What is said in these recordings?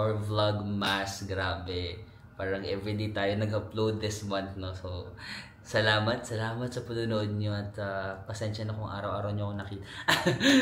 more vlogmas, grabe. Parang everyday tayo nag-upload this month, no? So, salamat sa panonood nyo at pasensya na kung araw-araw nyo ako nakita.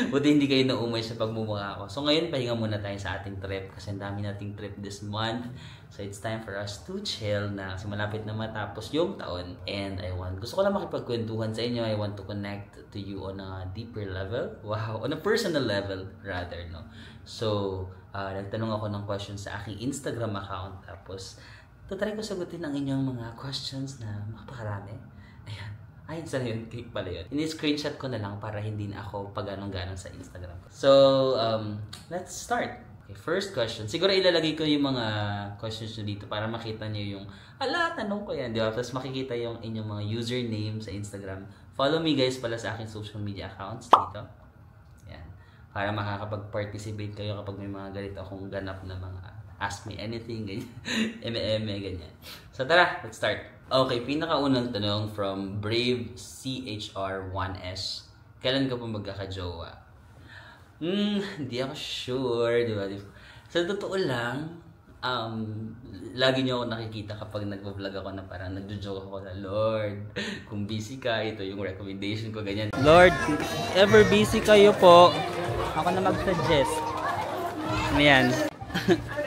Buti hindi kayo naumay sa pagmumukha ko. So ngayon, pahinga muna tayo sa ating trip kasi ang dami nating trip this month. So it's time for us to chill na kasi malapit na matapos yung taon. And gusto ko lang makipagkwentuhan sa inyo. I want to connect to you on a deeper level. Wow, on a personal level rather, no? So, nagtanong ako ng questions sa aking Instagram account. Tapos, try ko sagutin ang inyong mga questions na makapakarami. Ayan. Ayun sa yun. Click pala yun. Ini-screenshot ko na lang para hindi na ako paganong-ganong sa Instagram. So, let's start. Okay, first question. Siguro ilalagay ko yung mga questions nyo dito para makita nyo yung, tanong ko yan. Di ba? Tapos makikita yung inyong mga username sa Instagram. Follow me guys pala sa aking social media accounts dito. Ayan. Para makakapag-participate kayo kapag may mga ganito akong ganap na mga ask me anything, ganyan. Eme, ganyan. So tara, let's start. Okay, pinakaunang tanong from Brave CHR1S. Kailan ka pa magkakajowa? Hindi ako sure, di ba? Sa totoo lang, lagi niyo ako nakikita kapag nagvo-vlog ako na parang nagjo-joke ako na, Lord, kung busy ka, ito yung recommendation ko, ganyan. Lord, ever busy kayo po, ako na mag-suggest. Ayan.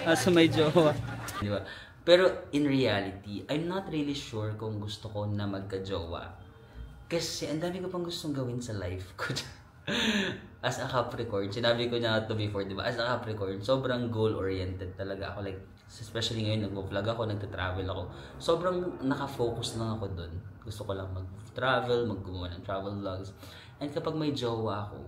Asa may jowa. Diba? Pero in reality, I'm not really sure kung gusto ko na magka-jowa. Kasi ang dami ko pang gustong gawin sa life ko. As a Capricorn, sinabi ko na to before, diba? As a Capricorn, sobrang goal-oriented talaga ako. Like, especially ngayon, nag-vlog ako, nagta-travel ako. Sobrang nakafocus lang ako dun. Gusto ko lang mag-travel, mag-gumawa ng travel vlogs. And kapag may jowa ako,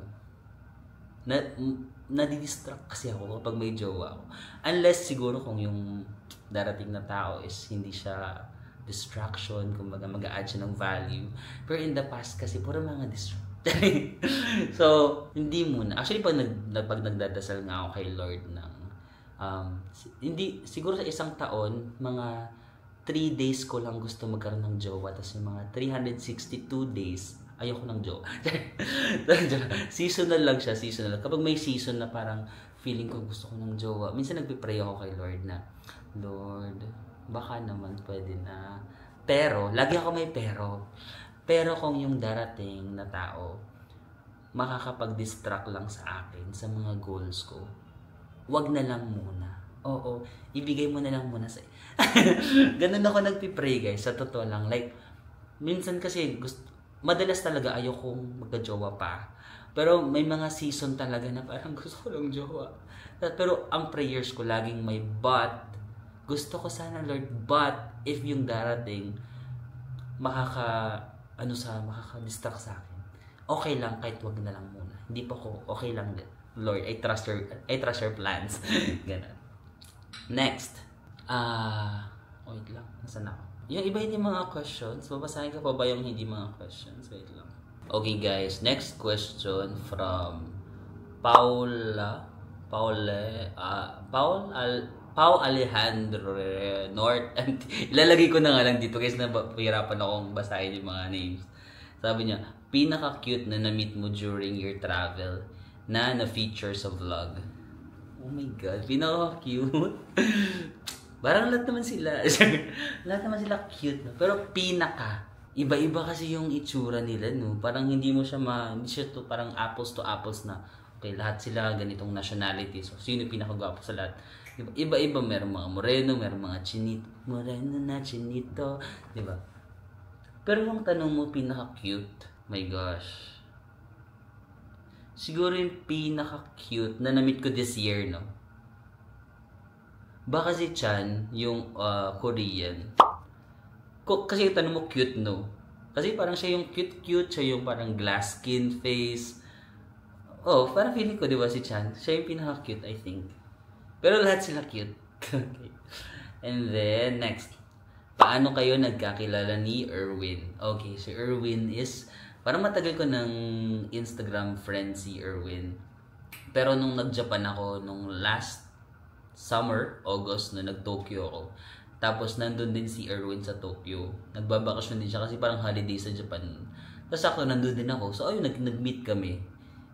nadidistract kasi ako kapag may jowa ako. Unless siguro kung yung darating na tao is hindi siya distraction, kumbaga mag-a-add siya ng value. Pero in the past kasi puro mga So, hindi muna. Actually, pag nagdadasal nga ako kay Lord ng hindi, siguro sa isang taon, mga 3 days ko lang gusto magkaroon ng jowa. Tapos yung mga 362 days, ayoko ng jowa. Seasonal lang siya, seasonal. Kapag may season na parang feeling ko gusto ko ng jowa, minsan nagpipray ako kay Lord na, Lord, baka naman pwede na. Pero, lagi ako may pero. Pero kung yung darating na tao, makakapag-distract lang sa akin, sa mga goals ko, wag na lang muna. Oo, ibigay mo na lang muna sa... Ganun ako nagpipray guys, sa totoo lang. Like, minsan kasi madalas talaga ayokong magka-jowa pa. Pero may mga season talaga na parang gusto ko lang jowa. Pero ang prayers ko laging may but. Gusto ko sana, Lord, but if yung darating makaka-distract sa akin, okay lang kahit wag na lang muna. Hindi pa ko okay lang din. Lord, I trust your plans. Ganun. Next. Wait lang. Nasaan ako? Yung iba hindi mga questions. Babasahin ko pa ba yung hindi mga questions? Wait lang. Okay guys, next question from Paul Alejandro North. Ilalagay ko na nga lang dito guys na pahirapan akong basahin yung mga names. Sabi niya, pinaka-cute na na-meet mo during your travel na na-feature sa vlog. Oh my God, pinaka-cute. Parang lahat naman sila. Lahat naman sila cute. No? Pero pinaka. Iba-iba kasi yung itsura nila. No? Parang hindi siya to parang apples to apples na. Okay, lahat sila ganitong nationality. So, sino pinakagwapo sa lahat? Iba-iba. Merong mga moreno, merong mga chinito. Moreno na chinito. Diba? Pero yung tanong mo, pinaka-cute. My gosh. Siguro yung pinaka-cute na na-meet ko this year, no? Baka si Chan, yung Korean. Kasi tanong mo cute, no? Kasi parang siya yung cute, siya yung parang glass skin face. Oh, parang feeling ko, di ba si Chan? Siya yung pinaka-cute, I think. Pero lahat sila cute. Okay. And then, next. Paano kayo nagkakilala ni Erwin? Okay, si Erwin is, parang matagal ko ng Instagram friend si Erwin. Pero nung nag-Japan ako, nung last summer, August, na nag-Tokyo ako. Tapos nandun din si Erwin sa Tokyo. Nagbabakasyon din siya kasi parang holiday sa Japan. Tapos ako nandun din ako. So ayun, nag-meet kami.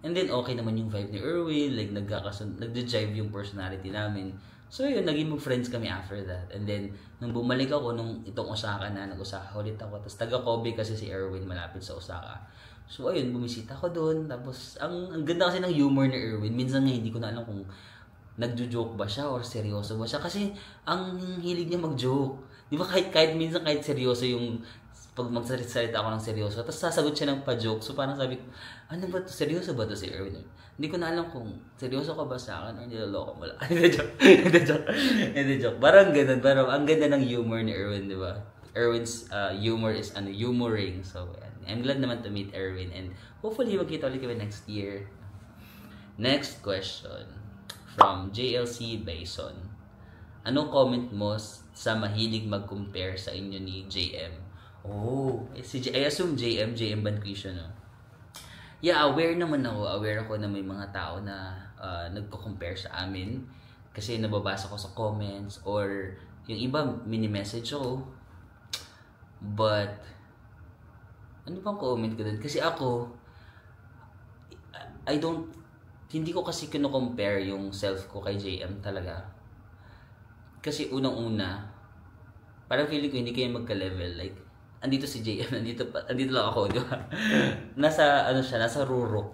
And then okay naman yung vibe ni Erwin. Like nagja-jive yung personality namin. So yun, naging mag-friends kami after that. And then, nung bumalik ako, nung itong Osaka na, nag-Osaka ulit ako. Tapos taga-Kobe kasi si Erwin, malapit sa Osaka. So ayun, bumisita ako doon. Tapos, ang ganda kasi ng humor ni Erwin. Minsan nga hindi ko na alam kung nagjo-joke ba siya or seryoso ba siya. Kasi, ang hilig niya mag-joke. Di ba kahit minsan kahit seryoso yung pag magsalita ako ng seryoso, tapos sasagot siya ng pa-joke. So parang sabi ko, ano ba to? Seryoso ba to si Erwin? Hindi ko na alam kung seryoso ka ba sa akin o niloloko mo lang. Hindi joke. Parang ganun. Parang ang ganda ng humor ni Erwin, di ba? Erwin's humor is humoring. So, I'm glad naman to meet Erwin. And hopefully, magkita ulit kami next year. Next question. From JLC Bason. Anong comment mo sa mahilig mag-compare sa inyo ni JM? Oh, I assume JM Banquisio, no? Yeah, aware naman ako. Aware ako na may mga tao na nagko-compare sa amin. Kasi nababasa ko sa comments or yung iba mini-message ako. But, ano bang comment ko dun? Kasi ako, hindi ko kasi kino-compare yung self ko kay JM talaga. Kasi unang-una, parang feeling ko hindi kayo magka-level. Like, andito si JM, andito lang ako, di ba? Nasa rurok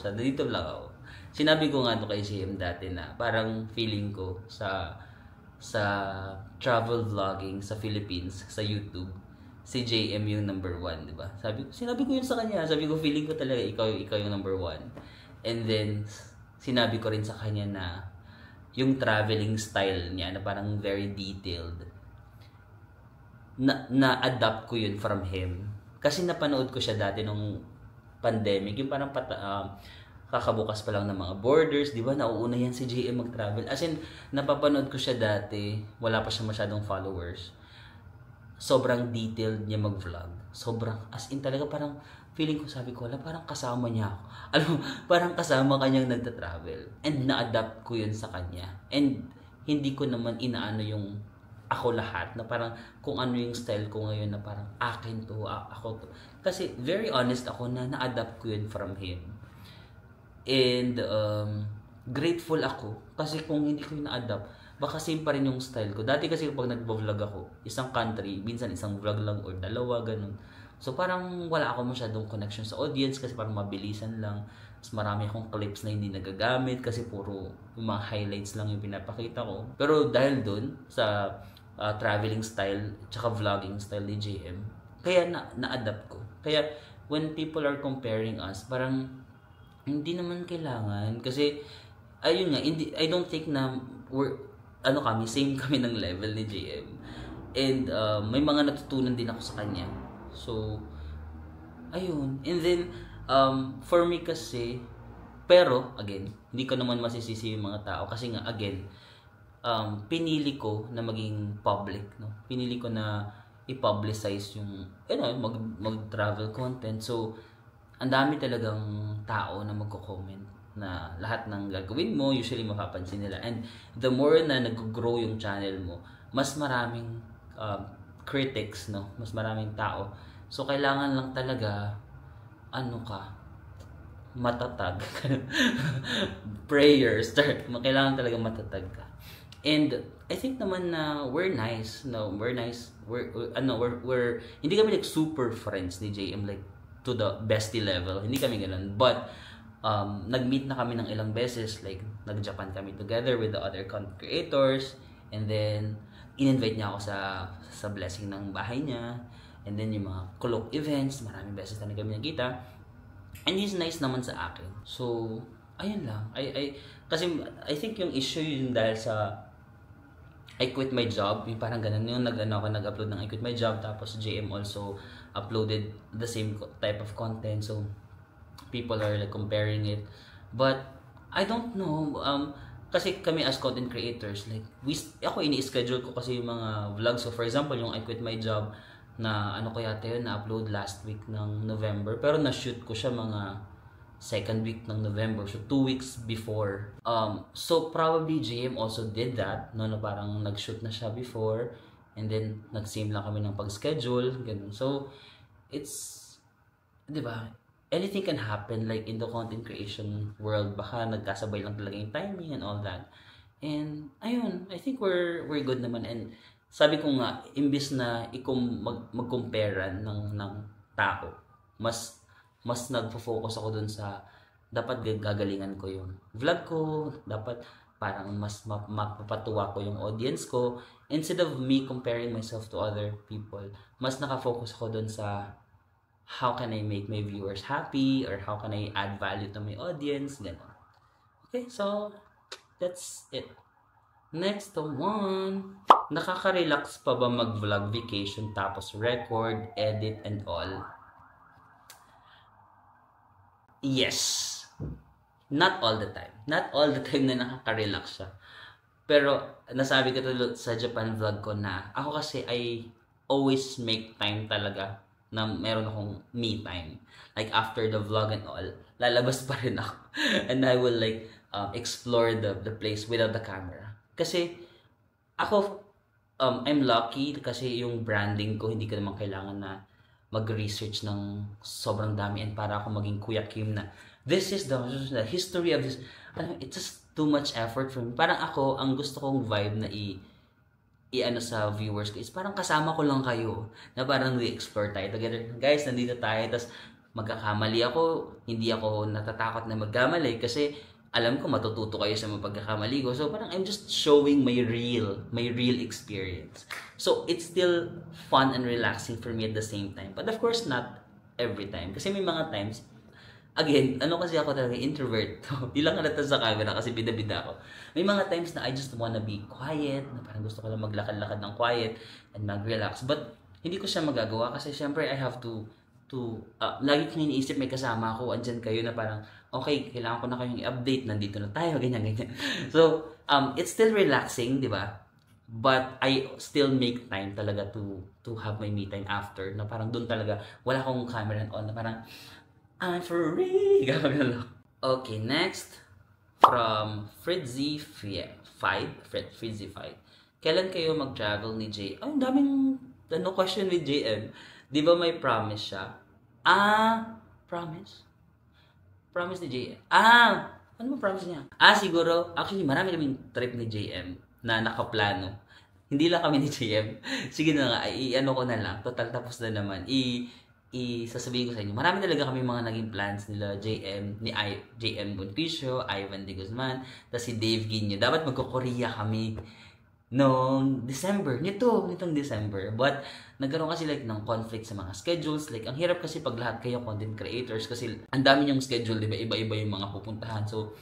siya, dito lang ako. Sinabi ko nga to kay JM dati na parang feeling ko sa travel vlogging sa Philippines, sa YouTube, si JM yung number 1, di ba? Sinabi ko yun sa kanya, sabi ko feeling ko talaga ikaw yung number 1. And then, sinabi ko rin sa kanya na yung traveling style niya na parang very detailed, na-adapt ko yun from him. Kasi napanood ko siya dati nung pandemic, yung parang kakabukas pa lang ng mga borders, di ba? Nauuna yan si JM mag-travel. As in, napapanood ko siya dati, wala pa siya masyadong followers. Sobrang detailed niya mag-vlog. Sobrang, as in talaga parang feeling ko, sabi ko, parang kasama niya ako. Alam mo, parang kasama kanyang nagta-travel. And na-adapt ko yun sa kanya. And hindi ko naman inaano yung ako lahat, na parang kung ano yung style ko ngayon na parang akin to, ako to. Kasi very honest ako na na-adapt ko yun from him. And grateful ako kasi kung hindi ko yun na-adapt, baka same pa rin yung style ko. Dati kasi kapag nag-vlog ako, isang country, minsan isang vlog lang or dalawa, ganun. So parang wala ako masyadong connection sa audience kasi parang mabilisan lang. Mas marami akong clips na hindi nagagamit kasi puro yung mga highlights lang yung pinapakita ko. Pero dahil dun sa traveling style tsaka vlogging style ni JM, kaya na-adapt ko. Kaya when people are comparing us, parang hindi naman kailangan kasi ayun nga, I don't think na same kami ng level ni JM. And may mga natutunan din ako sa kanya. So ayun. And then for me kasi, pero again, hindi ko naman masisisi yung mga tao kasi nga again, pinili ko na maging public, no? Pinili ko na i-publicize yung mag-travel content. So ang dami talagang tao na magko-comment na lahat ng gagawin mo usually mapapansin nila. And the more na nag-grow yung channel mo, mas maraming critics, no? Mas maraming tao. So kailangan lang talaga matatag. Prayers. Kailangan talaga matatag ka. And I think naman na we're nice. We're hindi kami like super friends ni JM like to the bestie level. Hindi kami ganun. But nag-meet na kami ng ilang beses, like nag-Japan kami together with the other content creators, and then in-invite niya ako sa blessing ng bahay niya, and then yung mga colloque events, maraming beses na kami nagkita. And he's nice naman sa akin. So ayun lang. Kasi I think yung issue yun dahil sa I quit my job, yung parang ganun yung nag-upload ng I quit my job, tapos JM also uploaded the same type of content, so people are like comparing it. But I don't know, kasi kami as content creators, like ako ini-schedule ko kasi yung mga vlogs. So for example, yung I quit my job na na-upload last week ng November, pero na-shoot ko siya mga second week ng November, so 2 weeks before. So probably JM also did that, no, na parang nag-shoot na siya before, and then nag-same lang kami ng pag-schedule, ganun. So it's, di ba, anything can happen like in the content creation world. Baka nagkasabay lang talaga yung timing and all that. And ayun, I think we're good naman. And sabi ko nga, imbis na mag-compare ng tao, mas nagfo-focus ako dun sa dapat gagalingan ko yung vlog ko, dapat parang mas mapapatuwa ko yung audience ko. Instead of me comparing myself to other people, mas nakafocus ako dun sa how can I make my viewers happy or how can I add value to my audience, gano'n. Okay, so that's it. Next one. Nakaka-relax pa ba mag-vlog vacation tapos record, edit, and all? Yes. Not all the time. Not all the time na nakaka-relax siya. Pero nasabi ko to sa Japan vlog ko na ako kasi I always make time talaga na meron akong me time. Like after the vlog and all, lalabas pa rin ako. And I will like explore the place without the camera. Kasi ako, I'm lucky kasi yung branding ko, hindi ko naman kailangan na mag-research ng sobrang dami and para ako maging Kuya Kim na this is the history of this. It's just too much effort for me. Parang ako, ang gusto kong vibe na i-ano sa viewers ko is parang kasama ko lang kayo na parang we-explore tayo together. Guys, nandito tayo, tas magkakamali ako, hindi ako natatakot na magkamali kasi alam ko matututo kayo sa mga pagkakamali ko. So parang I'm just showing my real experience. So it's still fun and relaxing for me at the same time. But of course, not every time. Kasi may mga times, again, kasi ako talaga, introvert. Di lang halata sa camera kasi bida-bida ako. May mga times na I just wanna be quiet, na parang gusto ko lang maglakad-lakad ng quiet and mag-relax. But hindi ko siya magagawa kasi syempre I have to lagi kong iniisip may kasama ako, andyan kayo na parang, okay, kailangan ko na kayong i-update, nandito na tayo, ganyan. So, it's still relaxing, di ba? But I still make time talaga to have my me time after, na parang doon talaga, wala akong camera on, na parang, I'm free! Okay, next, from Fritzy5. Kailan kayo mag-travel ni J? Ay, ang daming question with JM. Di ba may promise siya? Promise? Promise ni JM. Ano ba promise niya? Siguro, actually, marami kaming trip ni JM na nakaplano. Hindi lang kami ni JM. Sige na nga, i-ano ko na lang. Total, tapos na naman. Sasabihin ko sa inyo. Marami talaga kami mga naging plans nila JM, ni JM Bonficio, Ivan De Guzman, tapos si Dave Guinyo. Dapat magko-Korea kami noong December, nitong December. But nagkaroon kasi like ng conflict sa mga schedules. Like ang hirap kasi pag lahat kayo content creators kasi ang dami niyong schedule, di ba? Iba-iba yung mga pupuntahan. So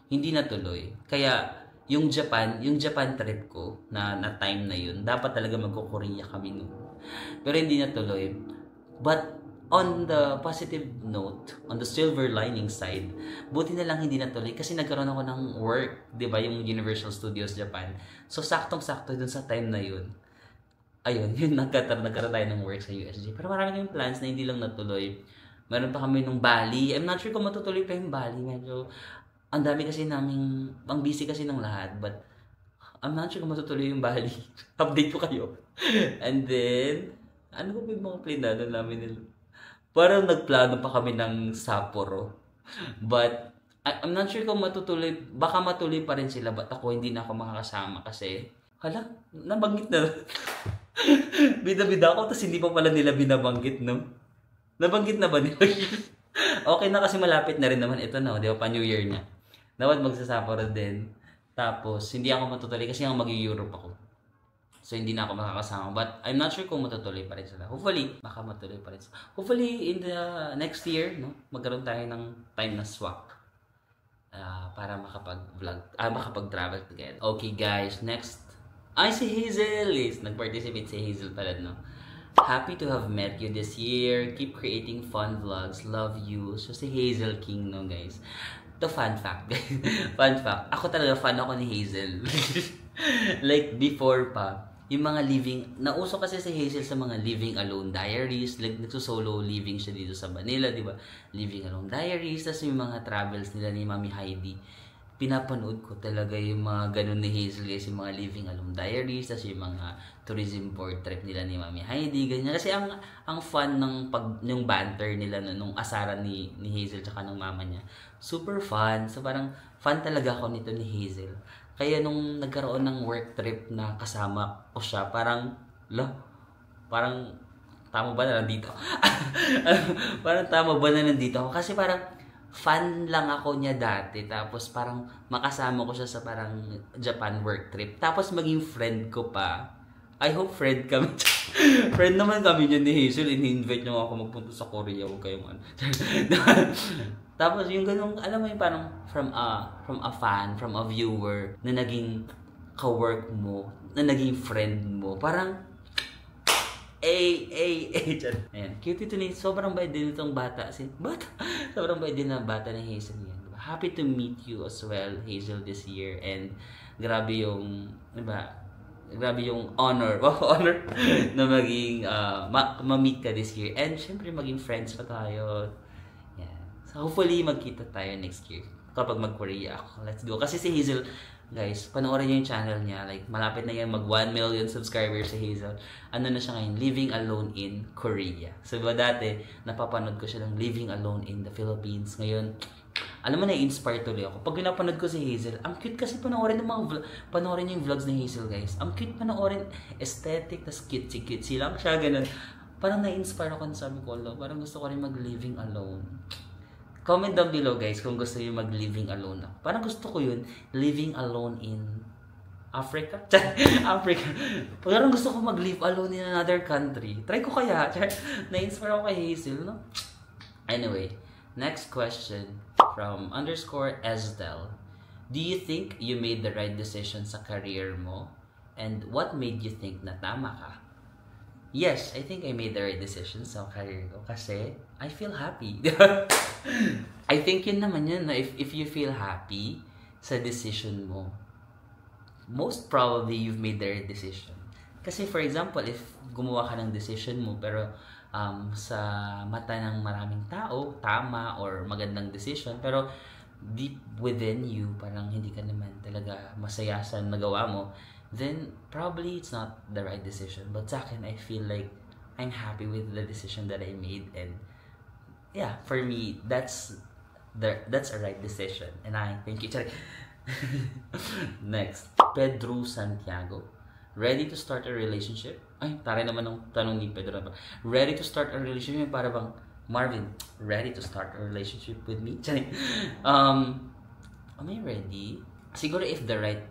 hindi natuloy. Kaya yung Japan trip ko na time na yun, dapat talaga magko-Korea kami noon. Pero hindi natuloy. But on the positive note, on the silver lining side, buti na lang hindi natuloy kasi nagkaroon ako ng work, di ba, yung Universal Studios Japan. So, saktong-sakto dun sa time na yun. Ayun, yun, nagkaroon tayo ng work sa USJ. Pero marami kaming plans na hindi lang natuloy. Meron pa kami nung Bali. I'm not sure kung matutuloy pa yung Bali. Medyo, ang dami kasi namin, ang busy kasi ng lahat. But, I'm not sure kung matutuloy yung Bali. Update ko kayo. And then, ano ba yung mga planado namin nila? Parang nagplano pa kami ng Sapporo. But, I'm not sure kung matutuloy. Baka matuloy pa rin sila. But ako, hindi na ako makakasama kasi, nabanggit na. Bida-bida ako, tapos hindi pa pala nila binabanggit, no? Nabanggit na ba nila? Okay na kasi malapit na rin naman ito, no? Di ba, pa New Year niya. Dapat magsasapporo din. Tapos, hindi ako matutuloy kasi mag-Europe ako. So, hindi na ako makakasama. But, I'm not sure kung matutuloy pa rin sila. Hopefully, baka matuloy pa rin sila. Hopefully, in the next year, no, magkaroon tayo ng time na swap. Para makapag-vlog, makapag-travel together. Okay, guys. Next. Si Hazel is. Nag-participate si Hazel pala, no? Happy to have met you this year. Keep creating fun vlogs. Love you. So, si Hazel King, no, guys. The fun fact. Fun fact. Ako talaga, fan ako ni Hazel. Like, before pa. Yung mga nauso kasi si Hazel sa mga living alone diaries, like nagsusolo living siya dito sa Manila, di ba? Living alone diaries, tas yung mga travels nila ni Mami Heidi. Pinapanood ko talaga yung mga ganun ni Hazel, guys, yung mga living alone diaries, tas yung mga tourism board trip nila ni Mami Heidi, ganyan. Kasi ang fun ng banter nila nung asaran ni Hazel tsaka ng mama niya. Super fun. So parang fun talaga ako nito ni Hazel. Kaya nung nagkaroon ng work trip na kasama ko siya, parang tama ba na nandito? Parang tama ba na nandito ako? Kasi parang fan lang ako niya dati. Tapos parang makasama ko siya sa parang Japan work trip. Tapos maging friend ko pa. I hope friend kami. Friend naman kami niya ni Hazel. In-invite niyo ako magpunta sa Korea. Huwag kayong ano. Tapos yung ganung, alam mo yung parang from a fan, from a viewer, na naging ka-work mo, na naging friend mo. Parang, ayan. Cute ito ni, sobrang bait din itong bata. Sobrang bait din na bata ni Hazel yan. Happy to meet you as well, Hazel, this year. And grabe yung, diba, grabe yung honor na maging, ma-meet ka this year. And syempre, maging friends pa tayo. Yeah. So hopefully, magkita tayo next year. Kapag mag-Korea ako. Let's go. Kasi si Hazel, guys, panoorin niyo yung channel niya. Like, malapit na yan mag 1 million subscribers si Hazel. Ano na siya ngayon? Living alone in Korea. So, diba dati, napapanood ko siya ng Living Alone in the Philippines. Ngayon, alam mo, na-inspire tuloy ako. Pag pinapanood ko si Hazel, ang cute kasi panoorin ng mga panoorin yung vlogs ni Hazel, guys. Ang cute panoorin, aesthetic, tas cutesy lang siya, ganun. Parang na-inspire ako, sabi ko, parang gusto ko rin mag-living alone. Comment down below, guys, kung gusto niyo mag-living alone ako. Parang gusto ko yun, living alone in Africa? Africa. Parang gusto ko mag-live alone in another country. Try ko kaya. Na-inspire ako kay Hazel, no? Anyway, next question from _Esdel. Do you think you made the right decision sa career mo? And what made you think na tama ka? Yes, I think I made the right decision sa career ko kasi I feel happy. I think yun naman yun, na if you feel happy sa decision mo, most probably you've made the right decision. Kasi for example, if gumawa ka ng decision mo pero sa mata ng maraming tao, tama or magandang decision, pero deep within you, parang hindi ka naman talaga masaya sa nagawa mo, then probably it's not the right decision. But sa akin, I feel like I'm happy with the decision that I made, and yeah, for me, that's a right decision, and I thank you. Next, Pedro Santiago. Ready to start a relationship? Ay, taray naman ng tanong ni Pedro. Ready to start a relationship? Para bang, Marvin, ready to start a relationship with me? Am I ready? Siguro if the right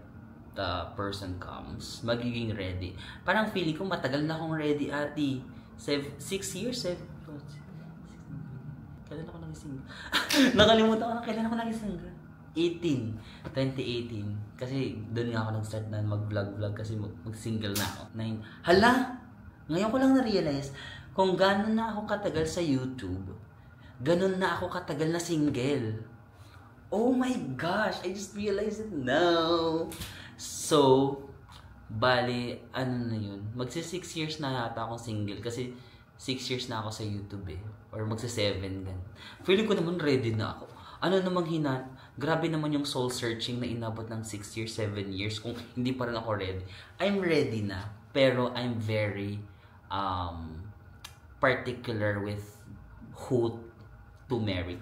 person comes, magiging ready. Parang feeling ko matagal na akong ready, ati. 6 years, 7. Kailan ako naging single? Nakalimutan ko na kailan ako naging single. 2018. Kasi doon nga ako nag-start na mag-vlog kasi mag-single na ako. Hala! Ngayon ko lang na-realize kung gano'n na ako katagal sa YouTube, gano'n na ako katagal na single. Oh my gosh! I just realized it now! So, bali, ano na yun? Magsi 6 years na yata akong single kasi 6 years na ako sa YouTube eh. Or magsi 7 din. Feeling ko naman ready na ako. Ano namang grabe naman yung soul searching na inabot ng 6 years, 7 years kung hindi pa rin ako ready. I'm ready na, pero I'm very particular with who to marry.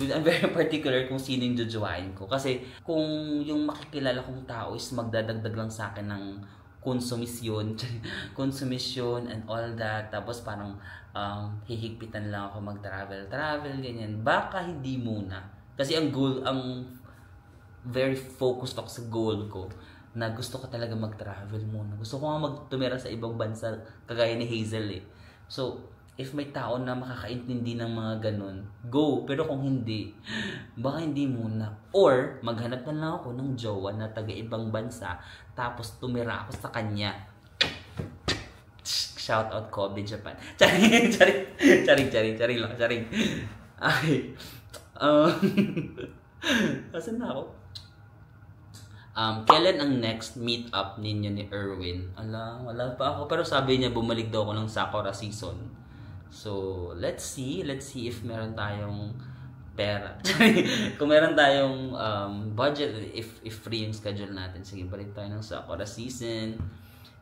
I'm very particular kung sino yung jujuwain ko. Kasi kung yung makikilala kong tao is magdadagdag lang sa akin ng konsumisyon and all that, tapos parang hihigpitan lang ako mag-travel, ganyan. Baka hindi muna. Kasi ang very focused ako sa goal ko na gusto ko talaga mag-travel muna. Gusto ko nga tumira sa ibang bansa kagaya ni Hazel eh. So, if may tao na makakaintindi ng mga ganun, go. Pero kung hindi, baka hindi muna. Or, maghanap na lang ako ng jowa na taga-ibang bansa, tapos tumira ako sa kanya. Shout out Kobe Japan. Charing lang. Ay. Asan na ako? Kailan ang next meet up ninyo ni Erwin? Wala pa ako. Pero sabi niya bumalik daw ako ng Sakura season. So, let's see if meron tayong pera. Kung meron tayong budget, if free yung schedule natin, sige, balik tayo ng Sakura season.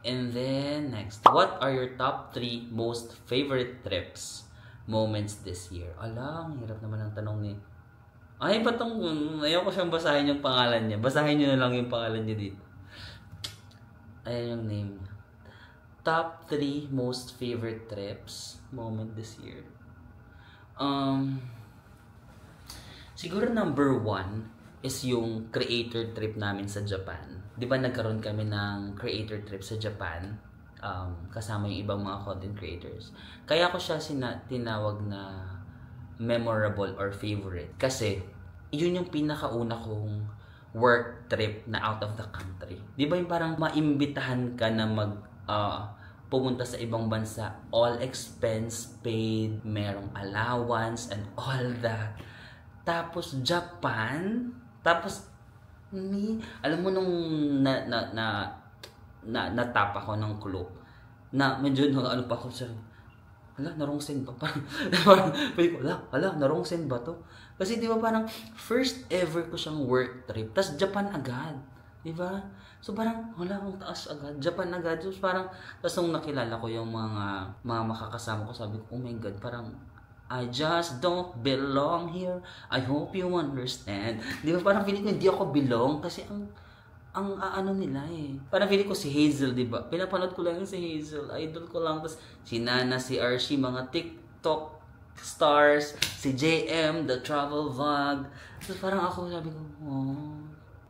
And then, next, what are your top 3 most favorite trips moments this year? Ang hirap naman ang tanong ni Ay, patong, ayaw ko siyang basahin yung pangalan niya. Basahin niyo na lang yung pangalan niya dito. Ayan yung name niya. Top 3 most favorite trips moment this year. Siguro number 1 is yung creator trip namin sa Japan. Di ba nagkaroon kami ng creator trip sa Japan? Kasama yung ibang mga content creators. Kaya ko siya tinawag na memorable or favorite. Kasi, yun yung pinakauna kong work trip na out of the country. Di ba yung parang maimbitahan ka na pumunta sa ibang bansa, all expense paid, merong allowance and all that. Tapos Japan, tapos alam mo nung natap ako ng clue, na medyo ano pa ako sa, narong send ba? Parang narong send ba to? Kasi di ba parang first ever ko siyang work trip, tas Japan agad. Di ba? So parang, ang taas agad. Japan agad. So parang, tas nung nakilala ko yung mga makakasama ko, sabi ko, oh my God, parang, I just don't belong here. I hope you understand. Di ba parang feeling ko hindi ako belong kasi ang ano nila eh. Parang feeling ko si Hazel, di ba? Pinapanood ko lang yung si Hazel. Idol ko lang. Tapos si Nana, si Archie, mga TikTok stars. Si JM, the travel vlog. Tapos parang ako sabi ko,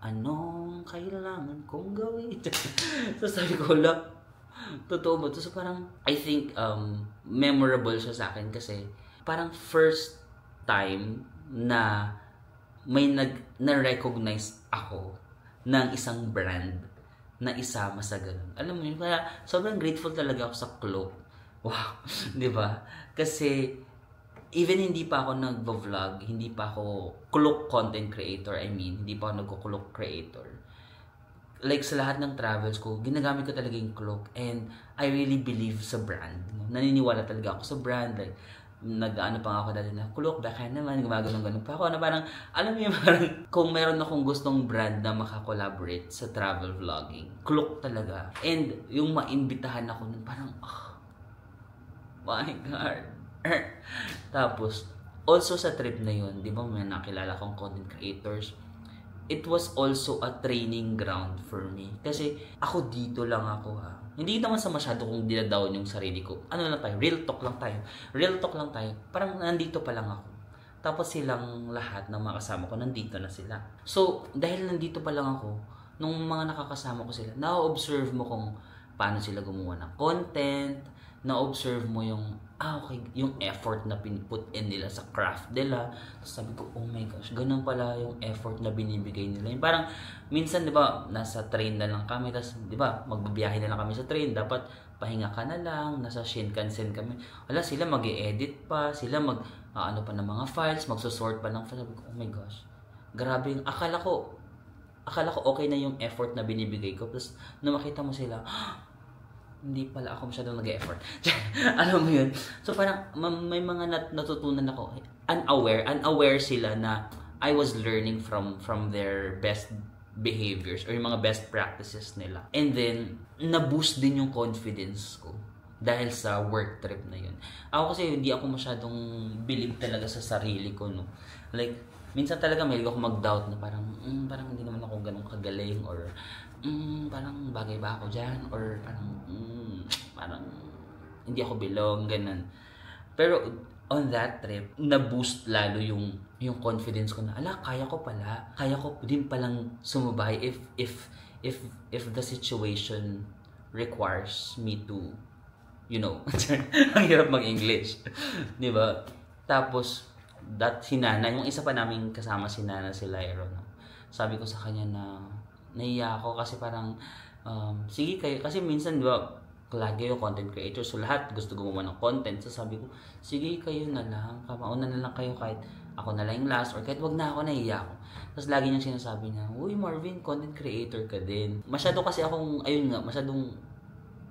anong kailangan kong gawin? So sabi ko, totoo ba? So parang, I think, memorable siya sa akin kasi parang first time na may na-recognize ako ng isang brand na isama sa ganun. Alam mo yun, kaya sobrang grateful talaga ako sa Klook. Wow, di ba? Kasi even hindi pa ako nagvo-vlog, hindi pa ako Klook content creator, hindi pa ako nagko-Klook creator. Like sa lahat ng travels ko, ginagamit ko talaga yung Klook and I really believe sa brand. Naniniwala talaga ako sa brand. Like, nag-ano pa ako dati na, Klook, baka naman, gumagano'n pa ako na parang, alam mo yung parang, kung meron akong gustong brand na makakollaborate sa travel vlogging, Klook talaga. And yung maimbitahan ako nun, parang, my God. Tapos, also sa trip na yun, di ba may nakilala kong content creators, it was also a training ground for me. Kasi ako dito lang ako Hindi naman sa masyado kong dinadown yung sarili ko. Ano lang tayo, real talk lang tayo. Real talk lang tayo. Parang nandito pa lang ako. Tapos silang lahat ng mga kasama ko, nandito na sila. So, dahil nandito pa lang ako, nung mga nakakasama ko sila, na-observe mo kung paano sila gumawa ng content, na-observe mo yung, okay, yung effort na pinput in nila sa craft nila. Tapos sabi ko, oh my gosh, ganun pala yung effort na binibigay nila. Yung parang, minsan, di ba, nasa train na lang kami, tapos, di ba, magbabiyahe na lang kami sa train, dapat pahinga ka na lang, nasa Shinkansen kami. Wala, sila mag-i-edit pa, sila ano pa ng mga files, magsusort pa ng files. Sabi ko, oh my gosh, grabe yung, akala ko okay na yung effort na binibigay ko. Tapos, nung makita mo sila, hindi pala ako masyadong nag-effort. Alam mo yun? So parang may mga natutunan ako. Unaware sila na I was learning from their best behaviors or yung mga best practices nila. And then, na-boost din yung confidence ko dahil sa work trip na yun. Ako kasi hindi ako masyadong believe talaga sa sarili ko, no? Like, minsan talaga may ako mag-doubt na parang hindi naman ako ganun kagaling or parang bagay ba ako dyan or parang hindi ako belong, ganun. Pero on that trip, na-boost lalo yung confidence ko na, kaya ko din palang sumabay if the situation requires me to, ang hirap mag-English, di ba? Tapos, si Nana, yung isa pa namin kasama si Nana, si Lyro, no? Sabi ko sa kanya na nahiya ako kasi parang sige kayo, kasi minsan di ba lagi yung content creator, so lahat gusto gumawa ng content, so sabi ko sige kayo na lang, mauna na lang kayo kahit ako na lang yung last or kahit wag na ako, nahiya ako. Tapos lagi niyang sinasabi niya, uy Marvin, content creator ka din. Masyado kasi akong, masyadong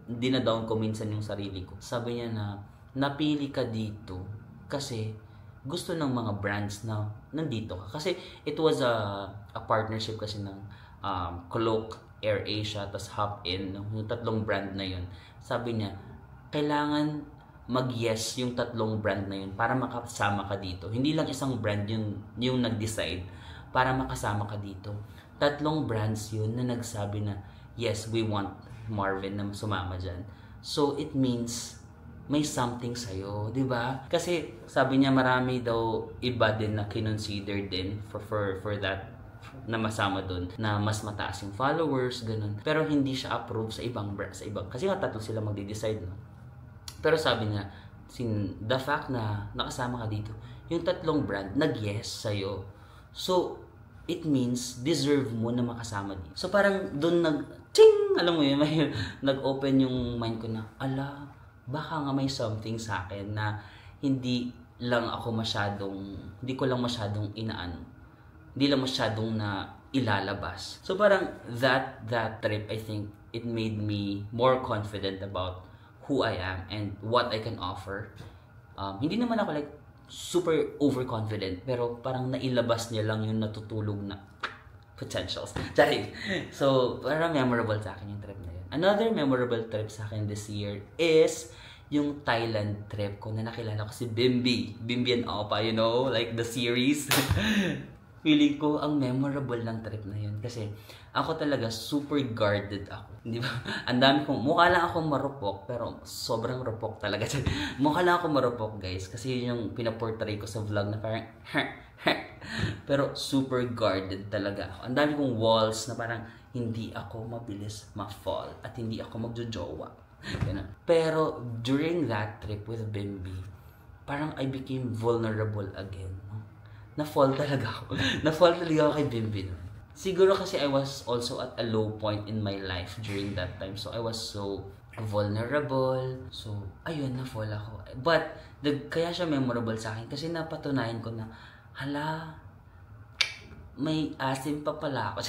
dinadown ko minsan yung sarili ko. Sabi niya na napili ka dito kasi gusto ng mga brands na nandito ka. Kasi it was a partnership kasi ng Klook, AirAsia, tas Hop In, yung tatlong brand na yun. Sabi niya, kailangan mag-yes yung tatlong brand na yun para makasama ka dito. Hindi lang isang brand yung nag-decide para makasama ka dito. Tatlong brands yun na nagsabi na, yes, we want Marvin na sumama dyan. So, it means may something sa'yo, di ba? Kasi sabi niya marami daw iba din na kinonsider din for that na masama dun, na mas mataas yung followers, ganun. Pero hindi siya approve sa ibang kasi nga tatlo sila magde-decide, no? Pero sabi niya, the fact na nakasama ka dito, yung tatlong brand nag-yes sa'yo. So, it means deserve mo na makasama dito. So, parang doon ting! Alam mo yun, may nag-open yung mind ko na, ala, baka nga may something sa akin na hindi ko lang masyadong inaano. Hindi lang masyadong na ilalabas. So, parang that trip, I think, it made me more confident about who I am and what I can offer. Hindi naman ako like super overconfident, pero parang nailabas niya lang yung natutulog na potentials. Sorry. So, parang memorable sa akin yung trip na yun. Another memorable trip sa akin this year is yung Thailand trip ko na nakilala ko si Bimbi and Opa, you know, like the series. Feeling ko ang memorable ng trip na yun kasi ako talaga super guarded ako. Di ba? Ang dami kong, mukha lang akong marupok pero sobrang rupok talaga. Mukha lang akong marupok, guys, kasi yun yung pinaportray ko sa vlog na parang pero super guarded talaga ako. Ang dami kong walls na parang hindi ako mabilis ma-fall at hindi ako magjojowa. Pero during that trip with Bimbi, parang I became vulnerable again. Na-fall talaga ako. Na-fall talaga ako kay Bimbi. Siguro kasi I was also at a low point in my life during that time. So I was so vulnerable. So, ayun, na-fall ako. But, kaya siya memorable sa akin kasi napatunayan ko na, hala, may asim pa pala ako.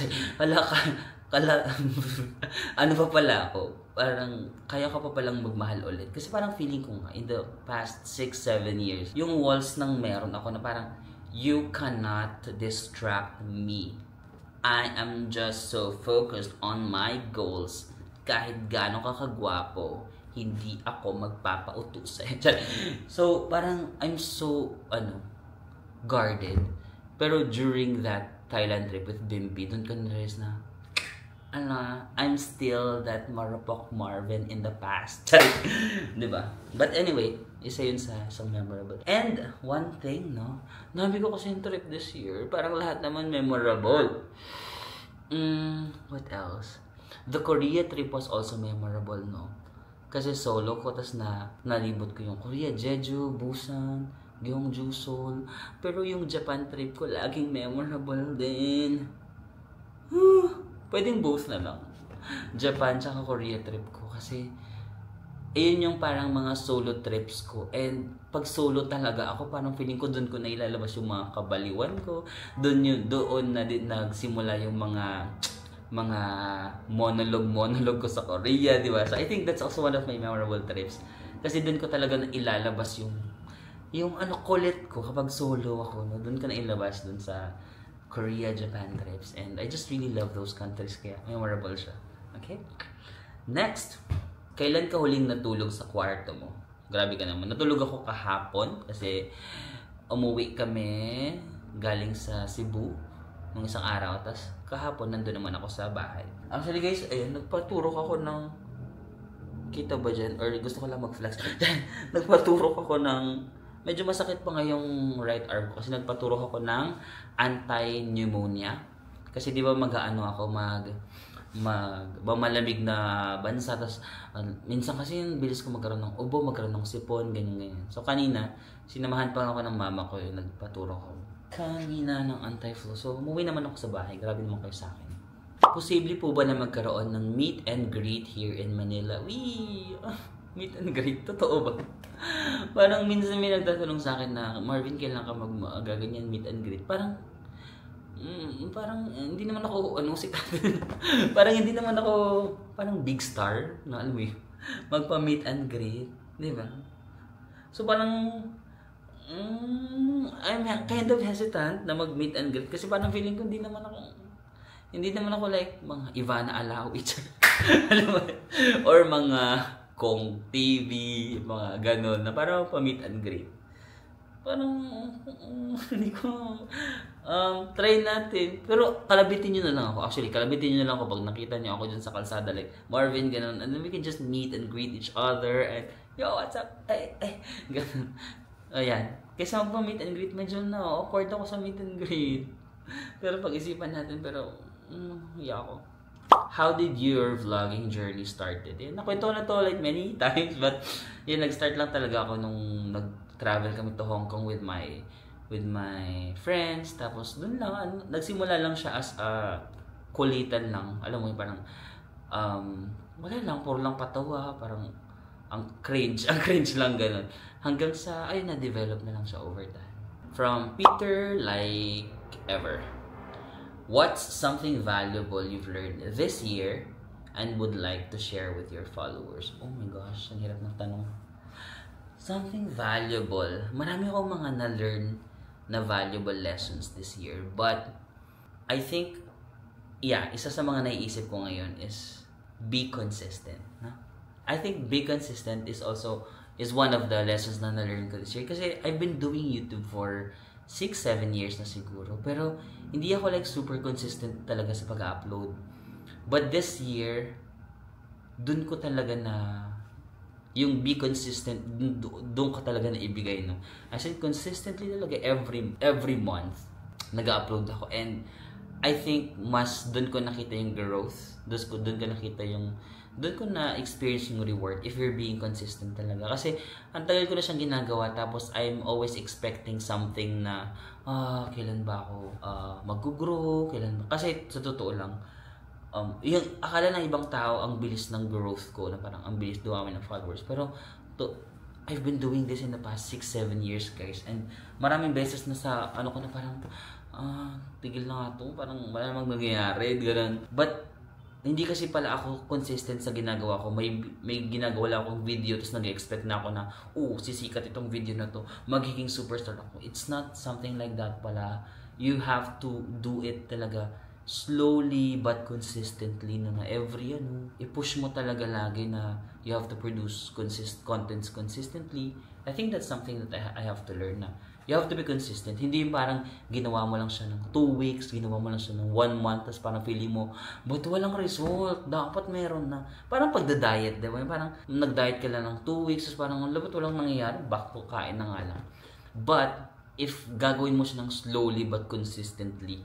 Ano pa pala ako? Parang, kaya ka pa palang magmahal ulit. Kasi parang feeling ko nga, in the past 6-7 years, yung walls nang meron ako na parang, you cannot distract me. I am just so focused on my goals. Kahit gaano ka kagwapo, hindi ako magpapautos sa'yo. So, parang I'm so, guarded. Pero during that Thailand trip with Bimbi, doon ko na-realize na, I'm still that marupok Marvin in the past. Diba? But anyway, isa yun sa memorable. And one thing, no? Nabi ko kasi yung trip this year, parang lahat naman memorable. What else? The Korea trip was also memorable, no? Kasi solo ko, tas nalibot ko yung Korea, Jeju, Busan, Gyeongju, Seoul. Pero yung Japan trip ko, laging memorable din. Pwedeng both na lang. Japan tsaka Korea trip ko. Kasi, ayun yung parang mga solo trips ko. And pag solo talaga ako, parang feeling ko doon ko na ilalabas yung mga kabaliwan ko. Doon na din nagsimula yung mga monologue ko sa Korea, di ba? So I think that's also one of my memorable trips. Kasi doon ko talaga na ilalabas yung kulit ko kapag solo ako. No? Doon ko na ilabas doon sa Korea, Japan trips. And I just really love those countries, kaya memorable siya. Okay? Next, kailan ka huling natulog sa kwarto mo? Grabe ka naman. Natulog ako kahapon kasi umuwi kami galing sa Cebu nung isang araw. Tapos kahapon nandun naman ako sa bahay. Actually guys, ayun, nagpaturok ako ng, kita ba dyan? Or gusto ko lang mag-flex. Nagpaturok ako ng, medyo masakit pa nga yung right arm ko kasi nagpaturok ako ng anti-pneumonia. Kasi di ba malamig na bansa. Tapos minsan kasi bilis ko magkaroon ng ubo, magkaroon ng sipon, ganyan. So kanina, sinamahan pa ako ng mama ko yung nagpaturok ko kanina ng anti-flu. So umuwi naman ako sa bahay. Grabe naman kayo sa akin. Posible po ba na magkaroon ng meet and greet here in Manila? Wee! Meet and greet? Totoo ba? Parang minsan may nagtatanong sa akin na, Marvin, kailan ka magaganyan meet and greet? Parang hindi naman ako, parang hindi naman ako, parang big star, na alam mo yun, magpa-meet and greet, di ba? So parang, I'm kind of hesitant na mag-meet and greet kasi parang feeling ko hindi naman ako like mga Ivana Alawi, or mga Kong TV, mga ganon, na parang pa-meet and greet. Parang, hindi ko, try natin. Pero, kalabitin nyo na lang ako. Actually, kalabitin nyo na lang ako pag nakita nyo ako dyan sa kalsada, like, Marvin, ganon. And then we can just meet and greet each other, and, yo, what's up? Ay, ganon. Ayan. Kaysa magpa-meet and greet, medyo na, awkward ako sa meet and greet. Pero pag-isipan natin, pero, ako. How did your vlogging journey started? Nakwento na to like many times, but yun, nag-start lang talaga ako nung nag-travel kami to Hong Kong with my friends. Tapos dun lang, nagsimula lang siya as a kulitan lang. Alam mo yung parang, wala lang, puro lang patawa, parang ang cringe lang ganun. Hanggang sa, ayun, na-develop na lang siya over time. From Peter, like ever. What's something valuable you've learned this year and would like to share with your followers? Oh my gosh, ang hirap ng tanong. Something valuable. Marami akong mga na-learn na valuable lessons this year. But I think, isa sa mga naiisip ko ngayon is be consistent. No? I think be consistent is one of the lessons na na-learn ko this year. Kasi I've been doing YouTube for 6-7 years na siguro. Pero, hindi ako like super consistent talaga sa pag-upload. But this year, dun ko talaga na, yung be consistent, dun ko talaga na ibigay, no? I said, consistently talaga every month, nag-upload ako. And, I think, mas dun ko nakita yung growth. Dun ko nakita yung, doon ko na-experience yung reward if you're being consistent talaga. Kasi, ang tagal ko na siyang ginagawa, tapos I'm always expecting something na, kailan ba ako mag-grow, kailan ba? Kasi, sa totoo lang, yung akala ng ibang tao, ang bilis ng growth ko, na parang ang bilis dumami ng followers. Pero, I've been doing this in the past 6-7 years, guys. And, maraming beses na sa, ko na parang, tigil na nga to, parang wala namang nangyayari, gano'n. But, hindi kasi pala ako consistent sa ginagawa ko. May ginagawa lang akong video, tapos nag-expect na ako na, sisikat itong video na to, magiging superstar ako. It's not something like that pala. You have to do it talaga slowly but consistently na every i-push mo talaga lagi na you have to produce contents consistently. I think that's something that I have to learn na. You have to be consistent. Hindi yung parang ginawa mo lang siya ng 2 weeks, ginawa mo lang siya ng 1 month, tapos parang feeling mo, but walang result, dapat meron na. Parang pagda-diet, diba? Parang nag-diet ka lang ng 2 weeks, tapos parang but walang nangyayari, back to kain na nga lang. But, if gagawin mo siya ng slowly but consistently,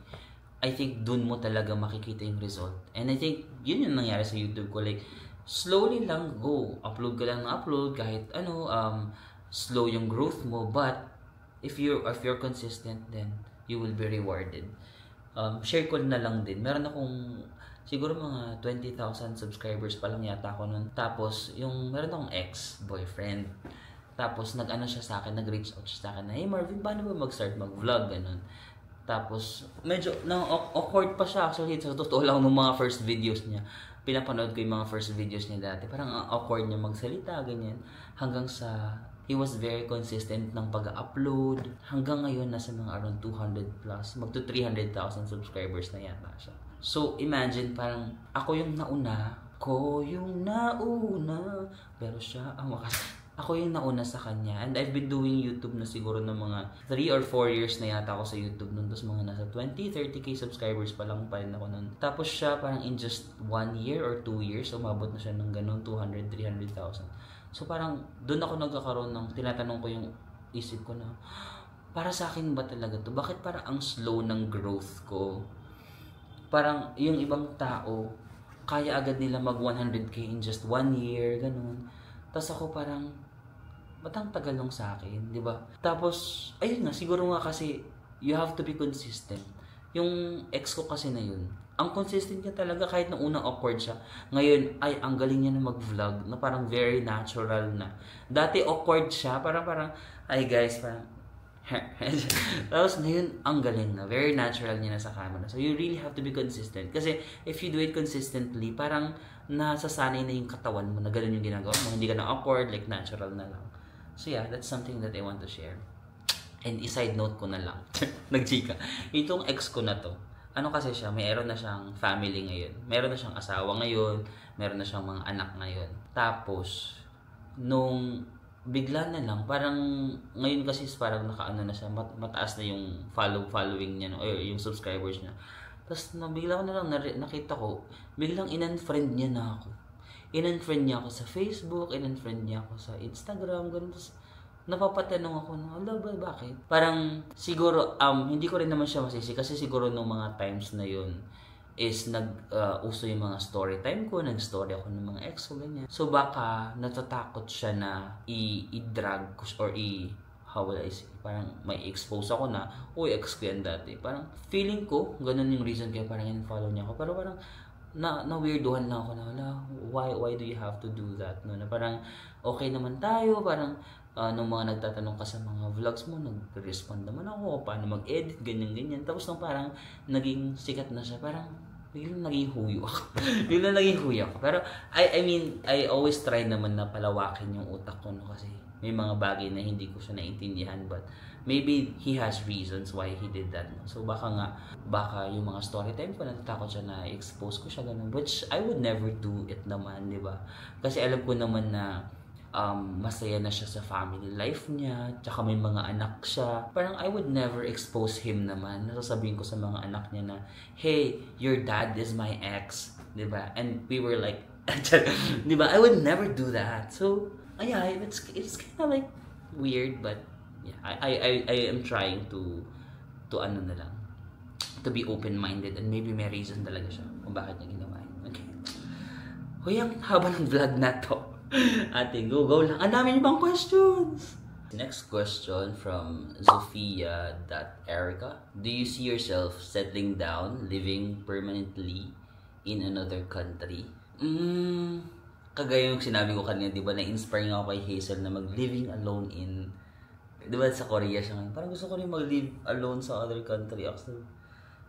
I think dun mo talaga makikita yung result. And I think, yun yung nangyari sa YouTube ko. Like, slowly lang, go. Upload ka lang ng upload, kahit slow yung growth mo, but, if you're consistent, then you will be rewarded. Share ko na lang din. Meron akong siguro mga 20,000 subscribers pa lang yata ako nun. Tapos meron akong ex-boyfriend. Tapos siya sa akin, nag-reach out siya sa akin na, hey Marvin, paano ba mag-start mag-vlog? Ganun. Tapos medyo awkward pa siya actually. Sa totoo lang nung mga first videos niya. Pinapanood ko yung mga first videos niya dati. Parang awkward niya magsalita, ganyan. Hanggang sa he was very consistent ng pag-upload. Hanggang ngayon, nasa mga around 200 plus. Magto 300,000 subscribers na yata siya. So, imagine, parang ako yung nauna. Pero siya, ako yung nauna sa kanya. And I've been doing YouTube na siguro ng mga 3 or 4 years na yata ako sa YouTube nun. Tapos mga nasa 20-30k subscribers pa lang pa rin ako nun. Tapos siya, parang in just 1 year or 2 years, umabot na siya ng ganun, 200-300,000. So parang doon ako nagkakaroon ng tinatanong ko yung isip ko na para sa akin ba talaga to? Bakit parang ang slow ng growth ko? Parang yung ibang tao kaya agad nila mag 100k in just 1 year, ganun. Tapos ako parang ba't ang tagal nung sa akin, di ba? Tapos ayun nga, siguro nga kasi you have to be consistent. Yung ex ko kasi na yun, ang consistent niya talaga kahit nung unang awkward siya. Ngayon, ang galing niya na mag-vlog na parang very natural na. Dati awkward siya, parang, ay guys, parang, tapos ngayon, ang galing na. Very natural niya na sa camera. So, you really have to be consistent. Kasi, if you do it consistently, parang nasasanay na yung katawan mo na ganun yung ginagawa mo. Hindi ka na awkward, like natural na lang. So, yeah, that's something that I want to share. And i-side note ko na lang. Nag-chika. Itong ex ko na to, ano kasi siya, mayroon na siyang family ngayon. Meron na siyang asawa ngayon, meron na siyang mga anak ngayon. Tapos, nung bigla na lang, parang ngayon kasi parang nakaano na siya, mataas na yung following niya, no, or yung subscribers niya. Tapos bigla ko na lang nakita ko, biglang in-unfriend niya na ako. In-unfriend niya ako sa Facebook, in-unfriend niya ako sa Instagram, ganun. Tapos napapatanong ako na, ala ba, bakit? Parang siguro, hindi ko rin naman siya masisi kasi siguro nung mga times na yun is uso yung mga story time ko, nag-story ako ng mga ex ko, ganyan. So baka natatakot siya na i-drag ko or how will I say, parang may expose ako na, uy, ex ko yan dati. Parang feeling ko, ganun yung reason kaya parang in-follow niya ako. Pero parang na-weirduhan lang ako na, why do you have to do that? No? Na parang okay naman tayo, parang nung mga nagtatanong ka sa mga vlogs mo, nag-respond naman ako, paano mag-edit, ganyan-ganyan. Tapos nung parang naging sikat na siya, parang biglang naging huyo ako. Biglang naging huyo ako. Pero, I mean, I always try naman na palawakin yung utak ko, no? Kasi may mga bagay na hindi ko siya naintindihan, but maybe he has reasons why he did that. No? So, baka yung mga story time ko, natatakot siya na expose ko siya, ganun. Which, I would never do it naman, di ba? Kasi alam ko naman na masaya na siya sa family life niya, tsaka may mga anak siya. Parang I would never expose him naman. Nasasabihin ko sa mga anak niya na, hey, your dad is my ex, diba? And we were like, diba? I would never do that. So, yeah, it's kind of like weird, but yeah, I am trying to ano na lang, to be open-minded, and maybe may reason talaga siya kung bakit niya ginawa yun. Okay. Hoy, ang haba ng vlog na to. Ate, go lang. Ang dami niyo bang questions? Next question from Zofia.Erica. Do you see yourself settling down, living permanently in another country? Kagaya yung sinabi ko kanina, di ba, na-inspire nga ako kay Hazel na mag-living alone in, di ba, sa Korea siya ngayon. Parang gusto ko rin mag-live alone sa other country. Actually,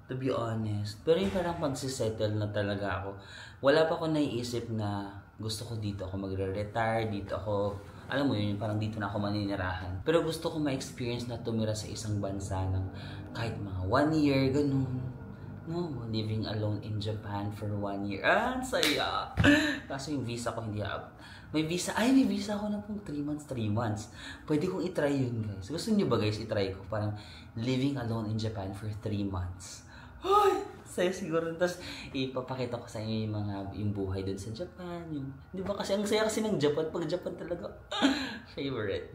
to be honest. Pero yung parang magsisettle na talaga ako. Wala pa ako naiisip na gusto ko dito ako magre-retire, dito ako, alam mo yun, parang dito na ako maninirahan. Pero gusto ko ma-experience na tumira sa isang bansa ng kahit mga 1 year, ganun. No, living alone in Japan for 1 year. Saya! Kaso yung visa ko hindi may visa ako na pong 3 months. Pwede kong itry yun, guys. Gusto niyo ba, guys, itry ko? Parang living alone in Japan for 3 months. Ay! Saya siguro. Tapos ipapakita ko sa inyo yung buhay dun sa Japan. Di ba kasi ang saya kasi ng Japan. Pag Japan talaga, favorite.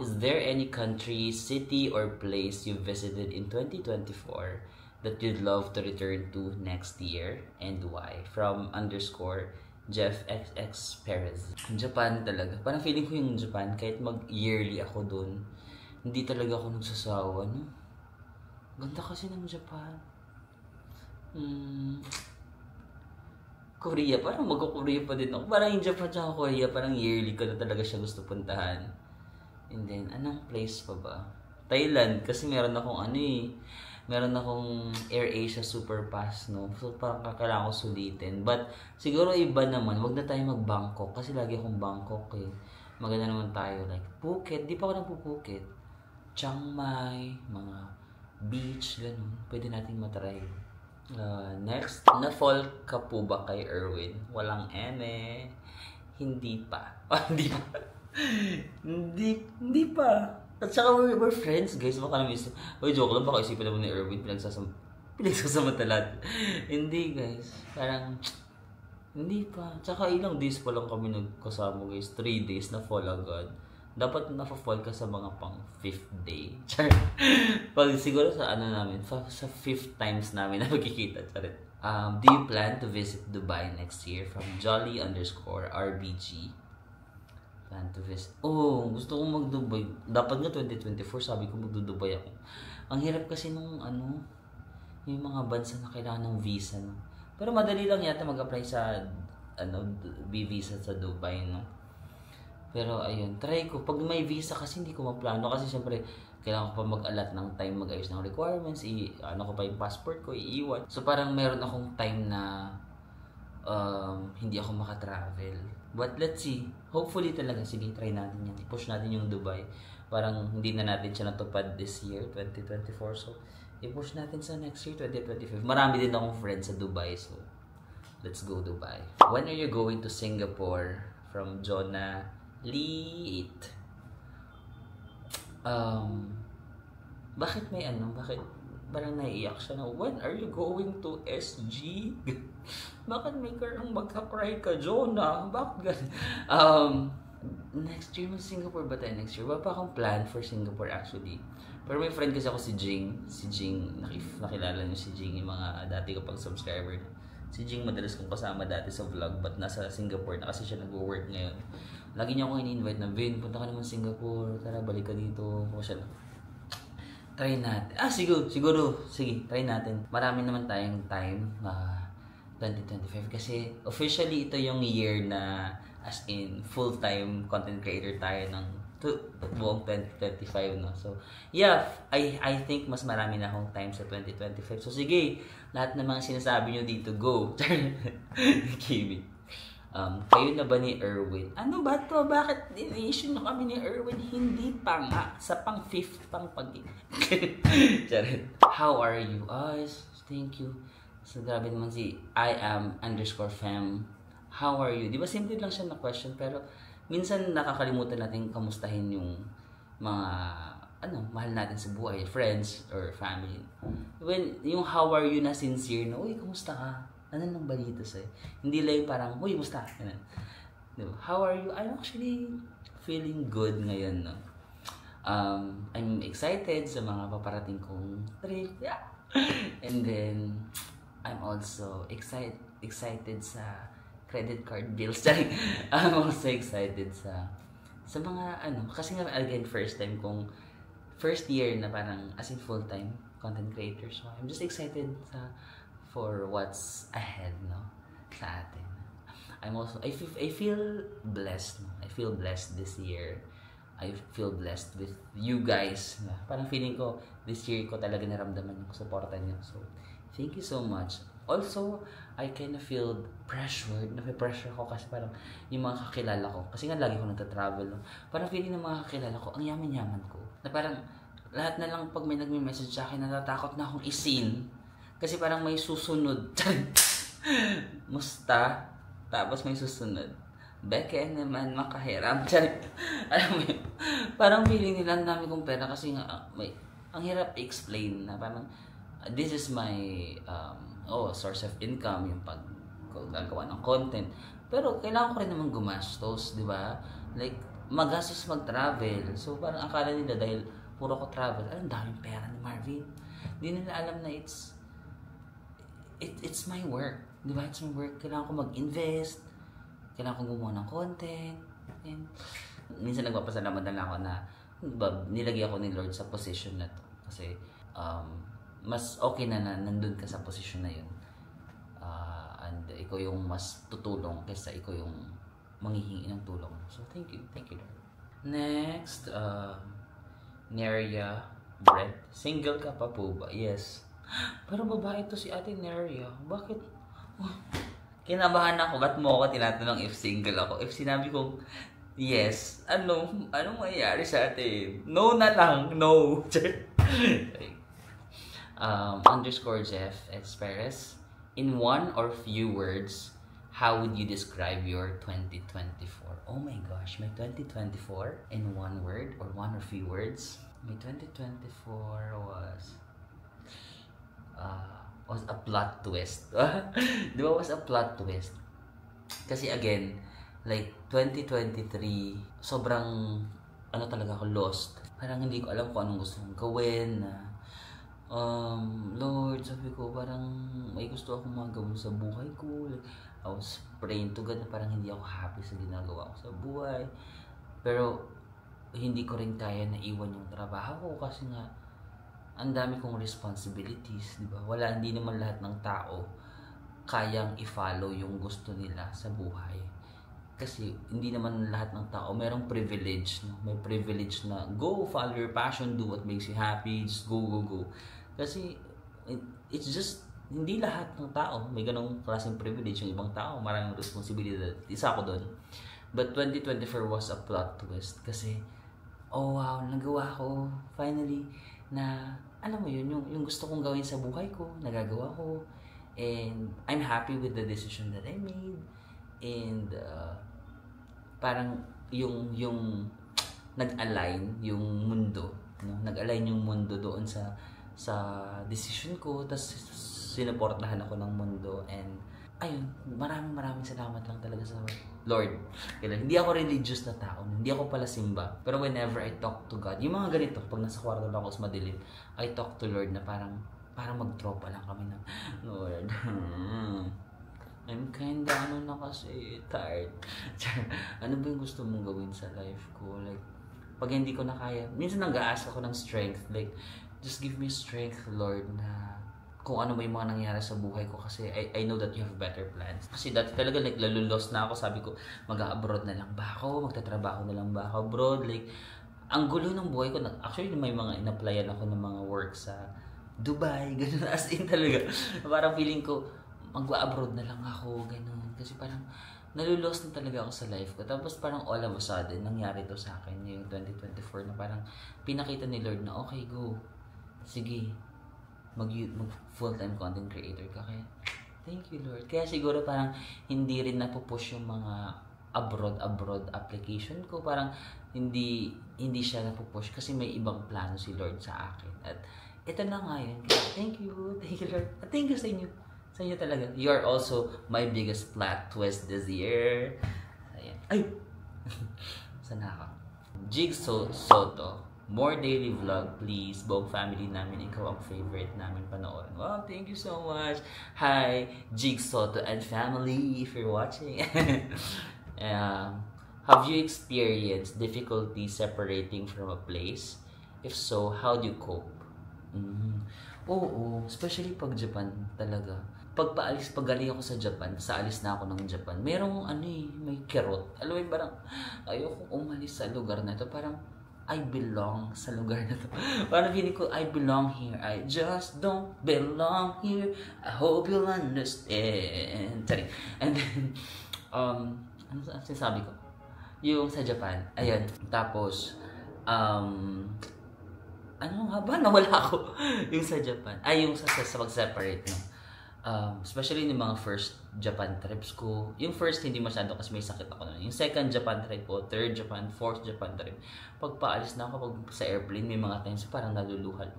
Is there any country, city, or place you visited in 2024 that you'd love to return to next year, and why? From _Jeff XX Perez. Japan talaga. Parang feeling ko yung Japan, kahit mag-yearly ako dun, hindi talaga ako nagsasawa, no? Ganda kasi ng Japan. Korea, parang mag-Korea pa din ako. Parang yung Japan at Korea, parang yearly ko na talaga siya gusto puntahan. And then, anong place pa ba? Thailand, kasi meron akong meron akong AirAsia Super Pass, no? So, parang kailangan ko sulitin. But, siguro iba naman, wag na tayo mag-Bangkok, kasi lagi akong Bangkok eh. Maganda naman tayo, like Phuket, di pa ako nagpo-Phuket. Chiang Mai, mga beach, ganun. Pwede natin matry. Next, na-fall ka po ba kay Erwin? Walang eme. Hindi pa. Hindi pa. Hindi pa. At saka we're friends, guys. Baka naman isip, oy, joke lang, baka isipin naman ni Erwin, pinagsasamatalat. Hindi, guys. Parang, hindi pa. Tsaka ilang days pa lang kami nagkasama, guys. 3 days na fall agad. Dapat na-fall ka sa mga pang 5th day. Pag siguro sa sa 5th times namin na magkikita. Do you plan to visit Dubai next year? From Jolly_RBG. Plan to visit. Oh, gusto kong mag-Dubai. Dapat nga 2024, sabi ko mag-Dubai ako. Ang hirap kasi nung yung mga bansa na kailangan ng visa, no? Pero madali lang yata mag-apply sa visa sa Dubai, no? Pero ayun, try ko. Pag may visa kasi hindi ko maplano kasi syempre kailangan ko pa mag-allot ng time, mag-ayos ng requirements, ko pa yung passport ko, iiwan. So parang meron akong time na hindi ako makatravel. But let's see. Hopefully talaga, sige, try natin yan. I-push natin yung Dubai. Parang hindi na natin siya natupad this year, 2024. So i-push natin sa next year, 2025. Marami din akong friends sa Dubai, so let's go Dubai. When are you going to Singapore? From Jonah Lee 8. Bakit may bakit parang naiiyak siya na, when are you going to SG? Bakit may karang magka-cry ka, Jonah? Bakit ganun? Next year, Singapore ba tayo next year? Wala pa akong plan for Singapore actually. Pero may friend kasi ako si Jing. Si Jing, nakilala niyo si Jing, yung mga dati ko pang subscriber. Si Jing madalas kong kasama dati sa vlog, but nasa Singapore na kasi siya nag-work ngayon. Lagi niya akong ini-invite na, Vin, punta ka naman Singapore, tara balik ka dito. Ako siya, try natin. Siguro. Sige, try natin. Marami naman tayong time, 2025. Kasi officially ito yung year na as in full-time content creator tayo ng buong 2025, no? So, yeah, I think mas marami na akong time sa 2025. So, sige, lahat ng mga sinasabi nyo dito, go. Kidding. Kayo na ba ni Erwin? Ano ba to? Bakit in-issue na kami ni Erwin? Hindi pa nga. Sa pang-5th pang Charit. How are you? Thank you. So, grabe naman si I am_fam. How are you? Di ba simple lang siya na question, pero minsan nakakalimutan natin kamustahin yung mga mahal natin sa buhay, friends or family. When yung how are you na sincere na, uy, kamusta ka? Ano nang balita sa'yo? Hindi lang yung parang, uy, kamusta? Diba? How are you? I'm actually feeling good ngayon, no? I'm excited sa mga paparating kong trip. Yeah. And then, I'm also excited sa credit card bills. I'm also excited sa mga kasi nga again first year na parang as in full-time content creator. So I'm just excited for what's ahead, no, sa atin. I feel blessed, no? I feel blessed this year. I feel blessed with you guys. Parang feeling ko this year ko talaga naramdaman yung suporta niyo. So thank you so much. Also, I kind of feel pressured. Nape-pressure ko kasi parang yung mga kakilala ko. Kasi nga lagi ko nagta-travel. No? Parang feeling ng mga kakilala ko, ang yaman-yaman ko. Na parang lahat na lang pag may nagme-message sa akin, natatakot na akong isin. Kasi parang may susunod. Musta? Tapos may susunod. Beke naman makahiram. Alam mo yun? Parang feeling nila ang dami kong pera kasi nga ang hirap i-explain na parang this is my source of income, yung paggagawa ng content. Pero kailangan ko rin naman gumastos, di ba? Like, magastos mag-travel. So, parang akala nila dahil puro ko travel, ang daming pera ni Marvin. Hindi nila alam na it's my work. Di ba? It's my work. Kailangan ko mag-invest. Kailangan ko gumawa ng content. And minsan nagpapasalamat na lang ako na nilagay ako ni Lord sa position na to. Kasi, mas okay na nandun ka sa posisyon na yun. And ikaw yung mas tutulong kaysa ikaw yung manghihingi ng tulong. So, thank you. Thank you, Lord. Next, Neria Brett. Single ka pa po ba? Yes. Pero babae to si Ate Neria. Bakit? Kinabahan ako. Ba't mo ako tinatanong if single ako? If sinabi kong yes, anong mangyayari sa atin? No na lang. No. _Jeff Perez. In one or few words, how would you describe your 2024? Oh my gosh, my 2024 in one word or one or few words? My 2024 was a plot twist. Di ba was a plot twist? Kasi again, like 2023, sobrang talaga ako lost. Parang hindi ko alam kung anong gusto kong gawin na Lord, sabi ko, parang may gusto akong magawin sa buhay ko. Like, I was praying to God na parang hindi ako happy sa ginagawa ko sa buhay. Pero, hindi ko rin kaya na iwan yung trabaho ko kasi nga, ang dami kong responsibilities, di ba? Hindi naman lahat ng tao kayang i-follow yung gusto nila sa buhay. Kasi hindi naman lahat ng tao merong privilege, no? May privilege na go, follow your passion, do what makes you happy, just go. Kasi it's just hindi lahat ng tao may ganong klaseng privilege. Yung ibang tao maraming responsibilidad. Isa ako doon. But 2024 was a plot twist kasi oh wow, nagawa ko finally na alam mo yun, yung gusto kong gawin sa buhay ko, nagagawa ko. And I'm happy with the decision that I made. And parang yung nag-align yung mundo, no? Nag-align yung mundo doon sa decision ko, tapos sinuportahan ako ng mundo. And ayun, maraming salamat lang talaga sa Lord. Kaya, hindi ako religious na tao, hindi ako pala simba. Pero whenever I talk to God, yung mga ganito, pag nasa kwarto lang ako sa madilim, I talk to Lord na parang magtropa lang kami na, Lord, I'm kinda na kasi, tired. Ano ba yung gusto mong gawin sa life ko? Like, pag hindi ko na kaya, minsan nag-a-ask ako ng strength, like, just give me strength, Lord, na kung ano ba yung mga nangyari sa buhay ko, kasi I know that you have better plans. Kasi dati talaga, like, lalulos na ako, sabi ko, mag-abroad na lang ba ako? Magtatrabaho na lang ba ako abroad? Like, ang gulo ng buhay ko, actually may mga in-applyan ako ng mga work sa Dubai, gano'n, as in talaga. Parang feeling ko, mag-abroad na lang ako, gano'n. Kasi parang, nalulos na talaga ako sa life ko. Tapos parang all of a sudden, nangyari to sa akin yung 2024 na parang pinakita ni Lord na, okay, go. Sige, mag full-time content creator ka. Kaya, thank you, Lord. Kaya siguro parang hindi rin napupush yung mga abroad application ko. Parang hindi siya napupush kasi may ibang plano si Lord sa akin. At ito na nga yun. Kaya, thank you, Lord. At thank you sa inyo. Sa inyo talaga. You are also my biggest plot twist this year. Ayan. Ay! Sana ako. Jigsaw Soto. More daily vlog, please. Buong family namin, ikaw ang favorite namin panoorin. Wow, thank you so much. Hi, Jigsaw Soto and family, if you're watching. Have you experienced difficulty separating from a place? If so, how do you cope? Oo, especially pag Japan talaga. Pag galing ako sa Japan, sa alis na ako ng Japan, merong may kirot. Alam mo, parang ayoko umalis sa lugar na ito. Parang I belong sa lugar na to. Parang feeling ko, I belong here. I just don't belong here. I hope you'll understand. Sorry. And then, ano sinasabi ko? Yung sa Japan, ayun. Tapos, ano nga ba? Nawala ako. Yung sa Japan. Yung sa pag-separate, no? Especially yung mga first Japan trips ko. Yung first, hindi masyado kasi may sakit ako na. Yung second Japan trip ko, third Japan, fourth Japan trip. Pag paalis na ako, pag sa airplane, may mga times parang naluluhal.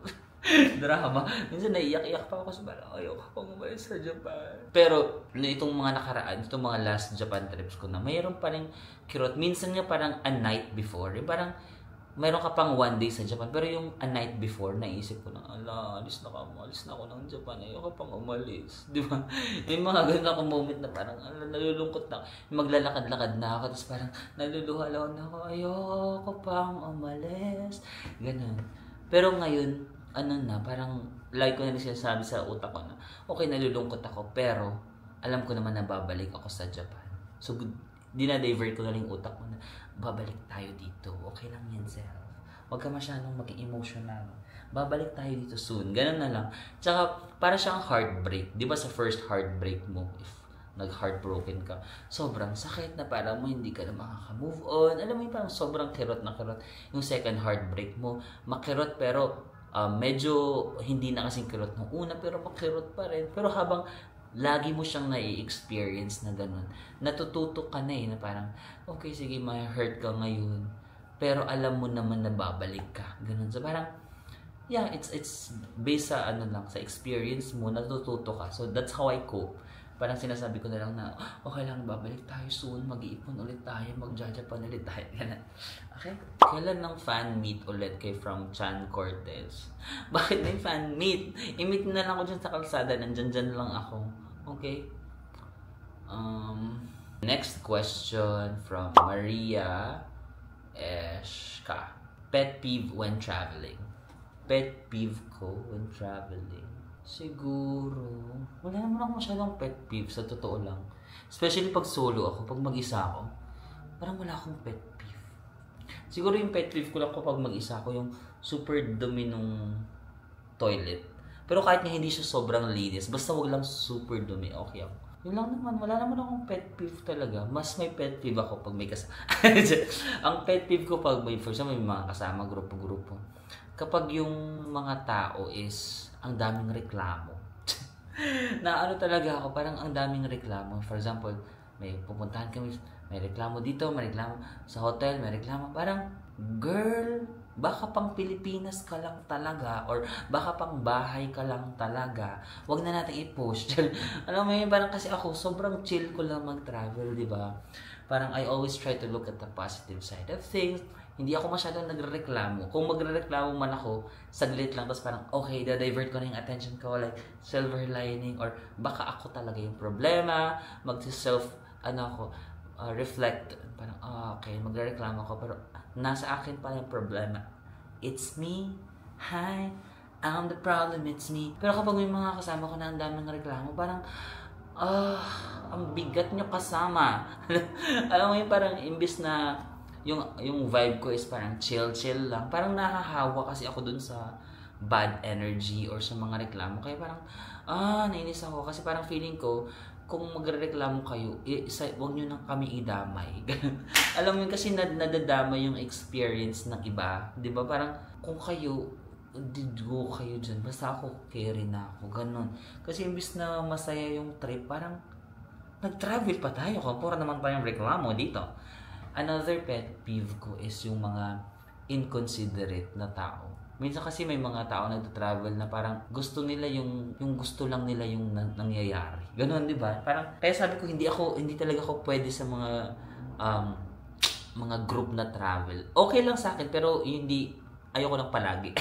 Drama. Minsan naiyak-iyak pa ako kasi parang ayoko pang umalis sa Japan. Pero itong mga nakaraan, itong mga last Japan trips ko na, mayroon pa rin kirot. Minsan nga parang a night before. Yung parang mayroon ka pang one day sa Japan, pero yung a night before, naisip ko na, alis na ako ng Japan, ayoko pang umalis. Di ba? Yung mga ganun akong moment na parang, nalulungkot na. Maglalakad-lakad na ako, tapos parang naluluhalaw na ako, ayoko pang umalis. Ganun. Pero ngayon, parang, like ko na rin sinasabi sa utak ko na, okay, nalulungkot ako, pero alam ko naman na babalik ako sa Japan. So, dinadivert ko na rin utak ko na, babalik tayo dito. Okay lang yan, self. Huwag ka masyadong maging emotional. Babalik tayo dito soon. Ganun na lang. Tsaka, para siyang heartbreak. Di ba sa first heartbreak mo, if nag-heartbroken ka, sobrang sakit na parang mo hindi ka na makaka-move on. Alam mo yung parang sobrang kirot na kirot. Yung second heartbreak mo, makirot pero medyo hindi na kasing kirot ng una, pero makirot pa rin. Pero habang lagi mo siyang nai-experience na gano'n, natututo ka na na parang, okay, sige, may hurt ka ngayon, pero alam mo naman na babalik ka. Gano'n. So parang, yeah, it's based sa sa experience mo, natututo ka. So that's how I cope. Parang sinasabi ko na lang na, okay lang, babalik tayo soon, mag-iipon ulit tayo, mag-Japan ulit tayo. Ganun. Okay? Kailan ng fan meet ulit kay from Chan Cortez? Bakit may fan meet? I-meet na lang ako dyan sa kalsada, nandyan lang ako. Okay? Next question from Maria Eshka. Pet peeve when traveling. Pet peeve ko when traveling. Siguro, wala naman ako masyadong pet peeve, sa totoo lang. Especially pag solo ako, pag mag-isa ako, parang wala akong pet peeve. Siguro yung pet peeve ko lang kapag mag-isa ako, yung super dumi nung toilet. Pero kahit nga hindi siya sobrang linis, basta wag lang super dumi, okay ako. Yun lang naman, wala naman akong pet peeve talaga. Mas may pet peeve ako pag may kasama. Ang pet peeve ko pag may, for example, may mga kasama, grupo-grupo. kapag yung mga tao is ang daming reklamo. Na ano talaga ako, parang ang daming reklamo. For example, may pupuntahan kami, may reklamo dito, may reklamo sa hotel, may reklamo. Parang, girl, baka pang Pilipinas ka lang talaga or baka pang bahay ka lang talaga. Wag na natin i-push. Alam mo yun, parang kasi ako, sobrang chill ko lang mag-travel, di ba? Parang I always try to look at the positive side of things. Hindi ako masyadong nagrereklamo. Kung magrereklamo man ako, saglit lang, tapos parang, okay, da-divert ko na yung attention ko, like, silver lining, or baka ako talaga yung problema, reflect, parang, okay, magrereklamo ako, pero nasa akin pa yung problema. It's me, hi, I'm the problem, it's me. Pero kapag may mga kasama ko na ang daming reklamo, parang, ang bigat nyo kasama. Alam mo yun, parang imbis na, yung vibe ko is parang chill lang. Parang nahahawa kasi ako dun sa bad energy or sa mga reklamo. Kaya parang, nainis ako. Kasi parang feeling ko, kung magrereklamo kayo, huwag nyo nang kami idamay. Alam mo yun, kasi nadadamay yung experience ng iba. Diba? Parang, kung kayo, go kayo dyan. Basta ako, carry na ako. Ganon. Kasi imbis na masaya yung trip, parang, nag-travel pa tayo. Kapura naman tayong reklamo dito. Another pet peeve ko is yung mga inconsiderate na tao. Minsan kasi may mga tao nagta-travel na parang gusto nila yung gusto lang nila yung nangyayari. Ganoon, 'di ba? Parang kaya sabi ko hindi talaga ako pwede sa mga group na travel. Okay lang sa akin pero ayoko nang palagi.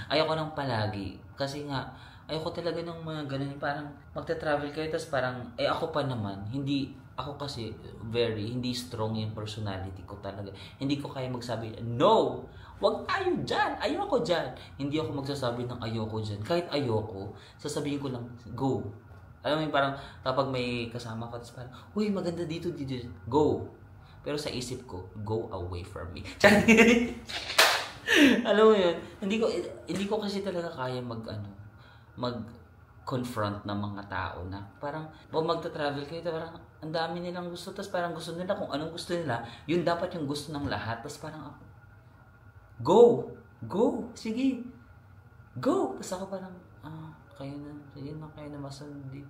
Ayoko nang palagi kasi nga ayoko talaga ng mga ganun, parang magta-travel kayo tapos parang ako pa naman ako kasi hindi strong yung personality ko talaga. Hindi ko kaya magsabi, no! Wag tayo dyan! Ayoko dyan! Hindi ako magsasabi ng ayoko dyan. Kahit ayoko, sasabihin ko lang, go! Alam mo yung parang kapag may kasama ko, tapos parang, uy, maganda dito. Go! Pero sa isip ko, go away from me. Alam mo yun, hindi ko kasi talaga kaya mag-confront ng mga tao na parang magta-travel kayo, parang ang dami nilang gusto, tapos parang gusto nila kung anong gusto nila, yun dapat yung gusto ng lahat, tapos parang ako, go, sige, go, tapos ako parang, kayo na masundi.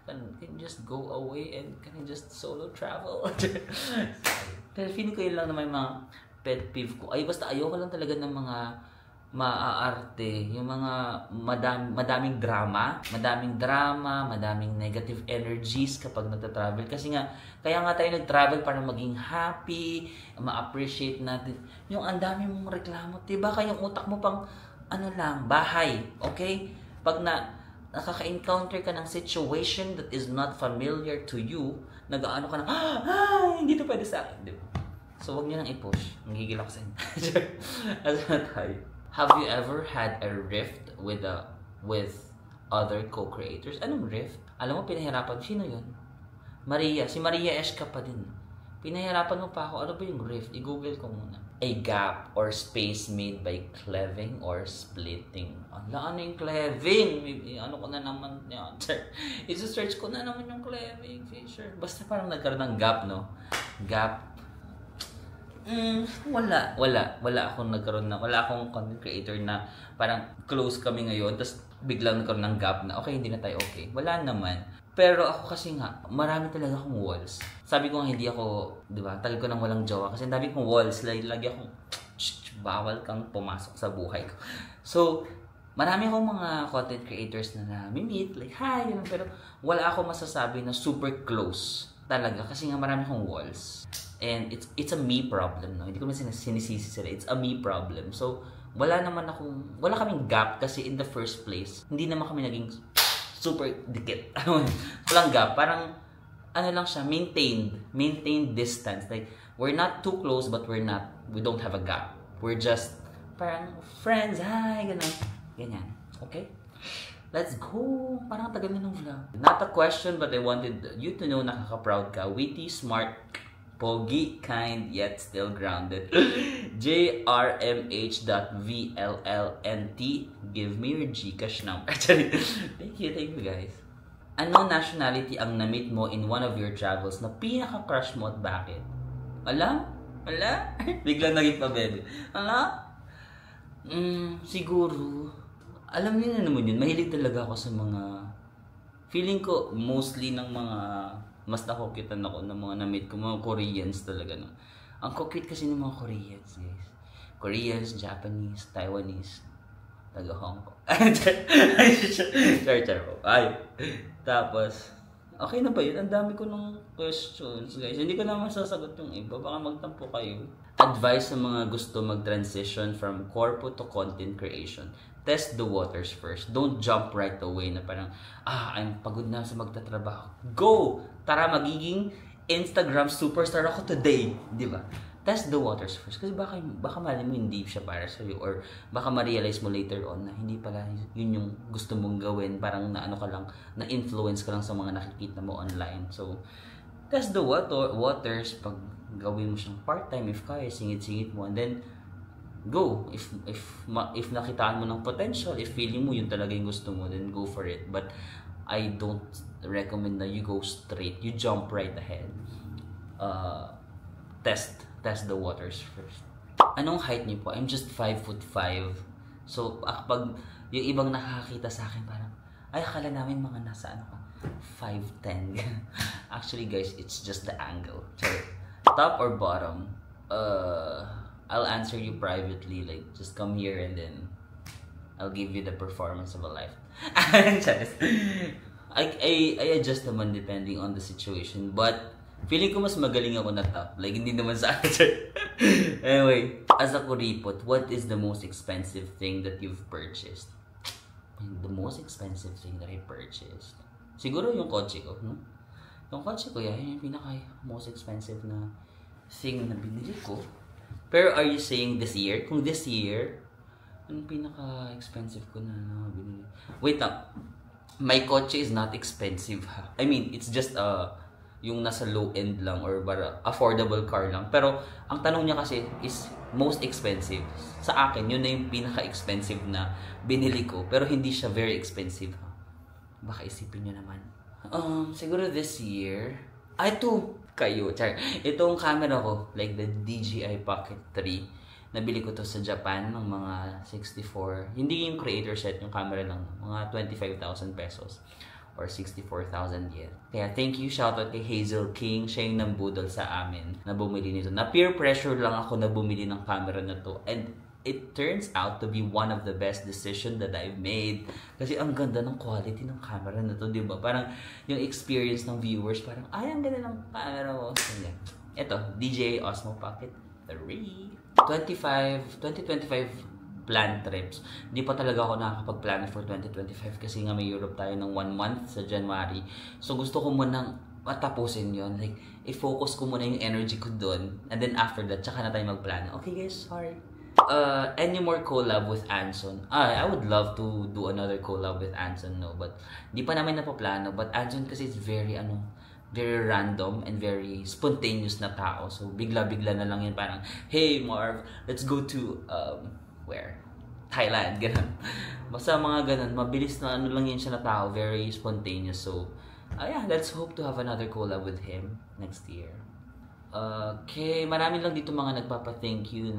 Can you just go away and can you just solo travel? Pero feeling ko yun lang na may mga pet peeve ko. Basta ayoko lang talaga ng mga maaarte, yung mga madaming drama, madaming negative energies kapag nagta-travel. Kasi nga, kaya nga tayo nag-travel para maging happy, ma-appreciate natin. Yung ang dami mong reklamo, diba? Kaya yung utak mo pang, bahay, okay? Pag nakaka-encounter ka ng situation that is not familiar to you, nag-aano ka na, hindi to pwede sa akin, diba? So, wag niyo nang i-push. Magigil ako sa inyo. Ano na tayo? Have you ever had a rift with other co-creators? Anong rift? Alam mo, pinahirapan. Sino yun? Maria. Si Maria Eshka pa din. Pinahirapan mo pa ako. Ano ba yung rift? I-google ko muna. A gap or space made by cleaving or splitting. Ano yung cleaving? Ano ko na naman yan? I-search ko na naman yung cleaving feature. Basta parang nagkaroon ng gap, no? Gap. Wala akong content creator na parang close kami ngayon tapos biglang nagkaroon ng gap na okay, hindi na tayo okay. Wala naman. Pero ako kasi nga, marami talaga akong walls. Sabi ko nga hindi ako, di ba, tagal ko nang walang jowa kasi dami kong walls. Lagi akong, bawal kang pumasok sa buhay ko. So, marami akong mga content creators na meet, like, hi, yun, pero wala ako masasabi na super close talaga kasi nga marami akong walls. And it's a me problem, no? Hindi ko man sinisisi sila. It's a me problem. So, wala kaming gap kasi in the first place, hindi naman kami naging super dikit. Walang gap. Parang, lang siya, maintained distance. Like, we're not too close, but we don't have a gap. We're just, parang, friends, hi, ganyan. Okay? Let's go! Parang tagal na ng vlog. Not a question, but I wanted you to know nakaka-proud ka. Witty, smart, pogi, kind, yet still grounded. JRMH.VLLNT. Give me your Gcash number. Thank you guys. Ano nationality ang na-meet mo in one of your travels na pinaka-crush mo at bakit? Alam? Wala? Biglang naging pabebe. Wala? Siguro, alam niyo na naman yun, mahilig talaga ako sa mga, feeling ko, mostly ng mga, mas nakukitan ako ng mga na-meet ko, mga Koreans talaga, no? Ang cute kasi ng mga Koreans, guys. Koreans, Japanese, Taiwanese, taga Hong Kong. Char. Ay. Tapos, okay na ba yun? Ang dami ko ng questions, guys. Hindi ko na masasagot yung iba. Baka magtampo kayo. Advice sa mga gusto mag-transition from corpo to content creation. Test the waters first. Don't jump right away na parang, I'm pagod na sa magtatrabaho. Go! Tara, magiging Instagram superstar ako today. Di ba? Test the waters first. Kasi baka mali mo hindi siya para sa'yo. Or baka ma-realize mo later on na hindi pala yun yung gusto mong gawin. Parang na ka lang, na-influence ka lang sa mga nakikita mo online. So, test the waters. Pag gawin mo siyang part-time, if kaya, singit-singit mo. And then, go. If nakitaan mo ng potential, if feeling mo yun talaga yung gusto mo, then go for it. But, I don't recommend na you go straight. You jump right ahead. Test the waters first. Anong height niyo po? I'm just 5'5". So, pag yung ibang nakakita sa akin, parang, ay, akala namin mga nasa 5'10". Actually, guys, it's just the angle. So, top or bottom? I'll answer you privately. Like, just come here and then I'll give you the performance of a life. I adjust naman depending on the situation. But, feeling ko mas magaling ako na top. Like, hindi naman sa answer. Anyway, as a kuripot, what is the most expensive thing that you've purchased? The most expensive thing that I purchased? Siguro yung kotse ko, no? Yung kotse ko, yan yung pinaka-most expensive na thing na binili ko. Pero are you saying this year? Kung this year, anong pinaka-expensive ko na binili? Wait lang. My kotse is not expensive, ha? I mean, it's just yung nasa low end lang or affordable car lang. Pero ang tanong niya kasi is most expensive. Sa akin, yun na yung pinaka-expensive na binili ko. Pero hindi siya very expensive. Baka isipin nyo naman. Siguro this year, kayo, char. Itong camera ko, like the DJI Pocket 3, nabili ko to sa Japan ng mga 64. Hindi yung creator set, yung camera lang. Mga 25,000 pesos. Or 64,000 yen. Kaya thank you, shoutout kay Hazel King. Siya yung nambudol sa amin na bumili nito. Na peer pressure lang ako na bumili ng camera na to. And it turns out to be one of the best decisions that I've made. Kasi ang ganda ng quality ng camera na to, di ba? Parang yung experience ng viewers, parang, ay, ang ganda ng camera mo. So, yeah. Ito, DJI Osmo Pocket 3. 2025 planned trips. Hindi pa talaga ako nakakapag-plan for 2025 kasi nga may Europe tayo ng 1 month sa January. So gusto ko munang matapusin yon, like i-focus ko muna yung energy ko doon, and then after that tsaka na tayo mag-plan. Okay guys, sorry. Any more collab with Anson? I would love to do another collab with Anson, no, but di pa namin napaplano. But Anson kasi is very very random and very spontaneous na tao. So bigla-bigla na lang yun, parang, hey Marv, let's go to where? Thailand, ganun. Basta mga ganun, mabilis na lang yun siya na tao, very spontaneous. So, yeah, let's hope to have another collab with him next year. Okay, marami lang dito mga nagpapa-thank you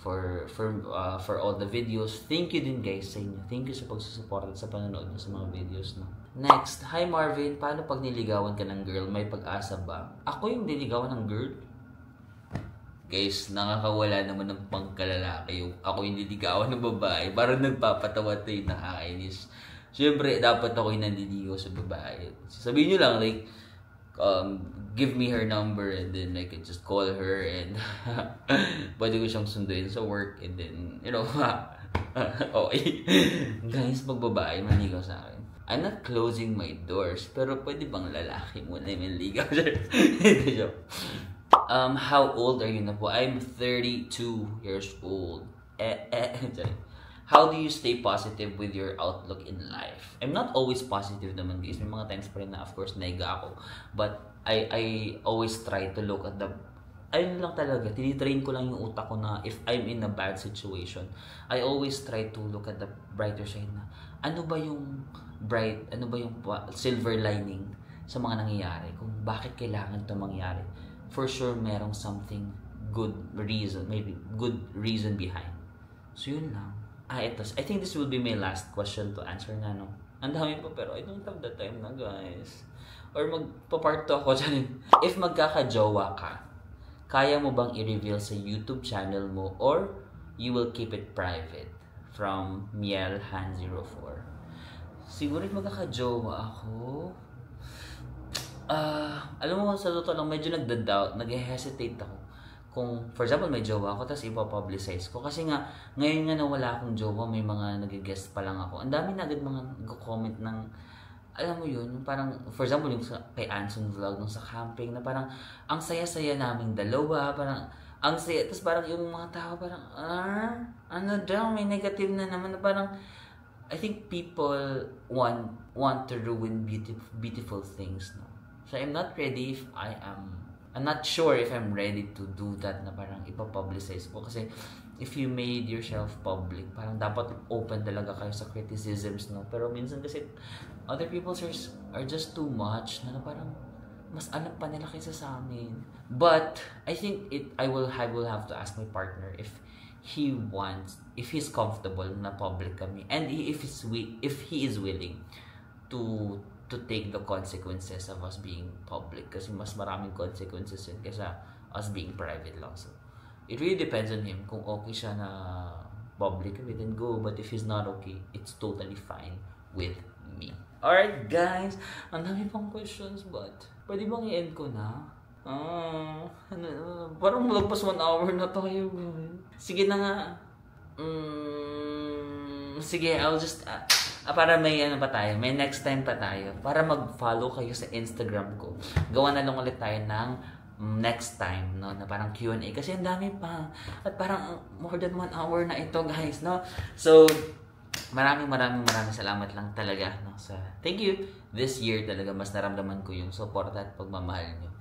for all the videos. Thank you din guys sa inyo. Thank you sa pagsusuporta at sa panonood nyo sa mga videos, no? Next, hi Marvin, paano pag niligawan ka ng girl, may pag-asa ba? Ako yung niligawan ng girl? Guys, nakakawala naman ng pangkalalaki yung ako yung niligawan ng babae. Parang nagpapatawa tayo, nakakainis. Siyempre, dapat ako yung nandiligaw sa babae. Sabihin nyo lang, like, give me her number and then I can just call her and pwede ko siyang sunduin sa work and then, you know, okay. Guys, pag babae, maligaw sa akin. I'm not closing my doors, pero pwede bang lalaki muna yung ligaw? How old are you na po? I'm 32 years old. How do you stay positive with your outlook in life? I'm not always positive naman guys. May mga times pa rin na of course naiga ako. But I always try to look at the... Ayun lang talaga. Tinitrain ko lang yung utak ko na if I'm in a bad situation, I always try to look at the brighter side na ano ba yung silver lining sa mga nangyayari. Kung bakit kailangan ito mangyari. For sure, merong something good reason, maybe good reason behind. So yun lang. Ito. I think this will be my last question to answer na, no? Ang dami pa, pero I don't have the time na, guys. Or magpa-part 2 ako dyan. If magkaka-jowa ka, kaya mo bang i-reveal sa YouTube channel mo or you will keep it private? From Mielhan04. Siguro magkaka-jowa ako. Alam mo, sa totoo lang, medyo nagda-doubt, nag-hesitate ako. Kung, for example, may jowa ako, tapos ipapublicize ko. Kasi nga, ngayon nga na wala akong jowa, may mga nag-guest pa lang ako. Ang dami na agad mga nag-comment ng, alam mo yun, parang, for example, yung kay Anson Vlog, nung sa camping, na parang, ang saya-saya naming dalawa, parang, ang saya, tapos parang yung mga tao, parang, ano daw, may negative na naman, na parang, I think people want to ruin beautiful things, no? So, I'm not ready if I'm not sure if I'm ready to do that na parang ipapublicize ko. Kasi if you made yourself public, parang dapat open talaga kayo sa criticisms, no? Pero minsan kasi other people are just too much na parang mas alam pa nila kaysa sa amin. But I think I will have to ask my partner if he's comfortable na public kami, and if he is willing to take the consequences of us being public, kasi mas maraming consequences yun kaysa us being private lang. So it really depends on him. Kung okay siya na public, we then go. But if he's not okay, it's totally fine with me. Alright guys, ang dami pang questions, but pwede bang i-end ko na? Parang malagpas 1 hour na tayo. Sige na nga. Sige, I'll just para may pa tayo, may next time pa tayo, para mag-follow kayo sa Instagram ko. Gawa na lang ulit tayo ng next time, no, na parang Q&A, kasi ang dami pa, at parang more than 1 hour na ito, guys, no. So maraming salamat lang talaga, no, sa thank you. This year talaga mas naramdaman ko yung support at pagmamahal niyo.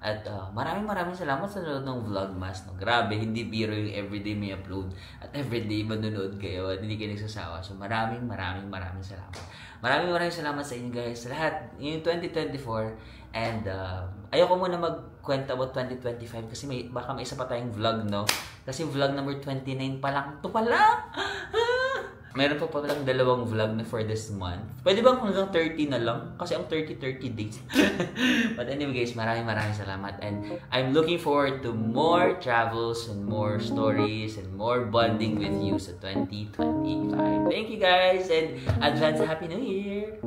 At maraming salamat sa nanonood ng Vlogmas, no? Grabe, hindi biro yung everyday may upload at everyday manonood kayo at hindi kayo nagsasawa. So maraming salamat. Maraming salamat sa inyo, guys, sa lahat yung 2024. And ayoko muna magkwenta about 2025 kasi baka may isa pa tayong vlog, no? Kasi vlog number 29 pa lang. Ito pala! Meron pa palang 2 vlog na for this month. Pwede bang hanggang 30 na lang? Kasi ang 30 days. But anyway guys, maraming salamat. And I'm looking forward to more travels and more stories and more bonding with you sa 2025. Thank you guys and advance Happy New Year!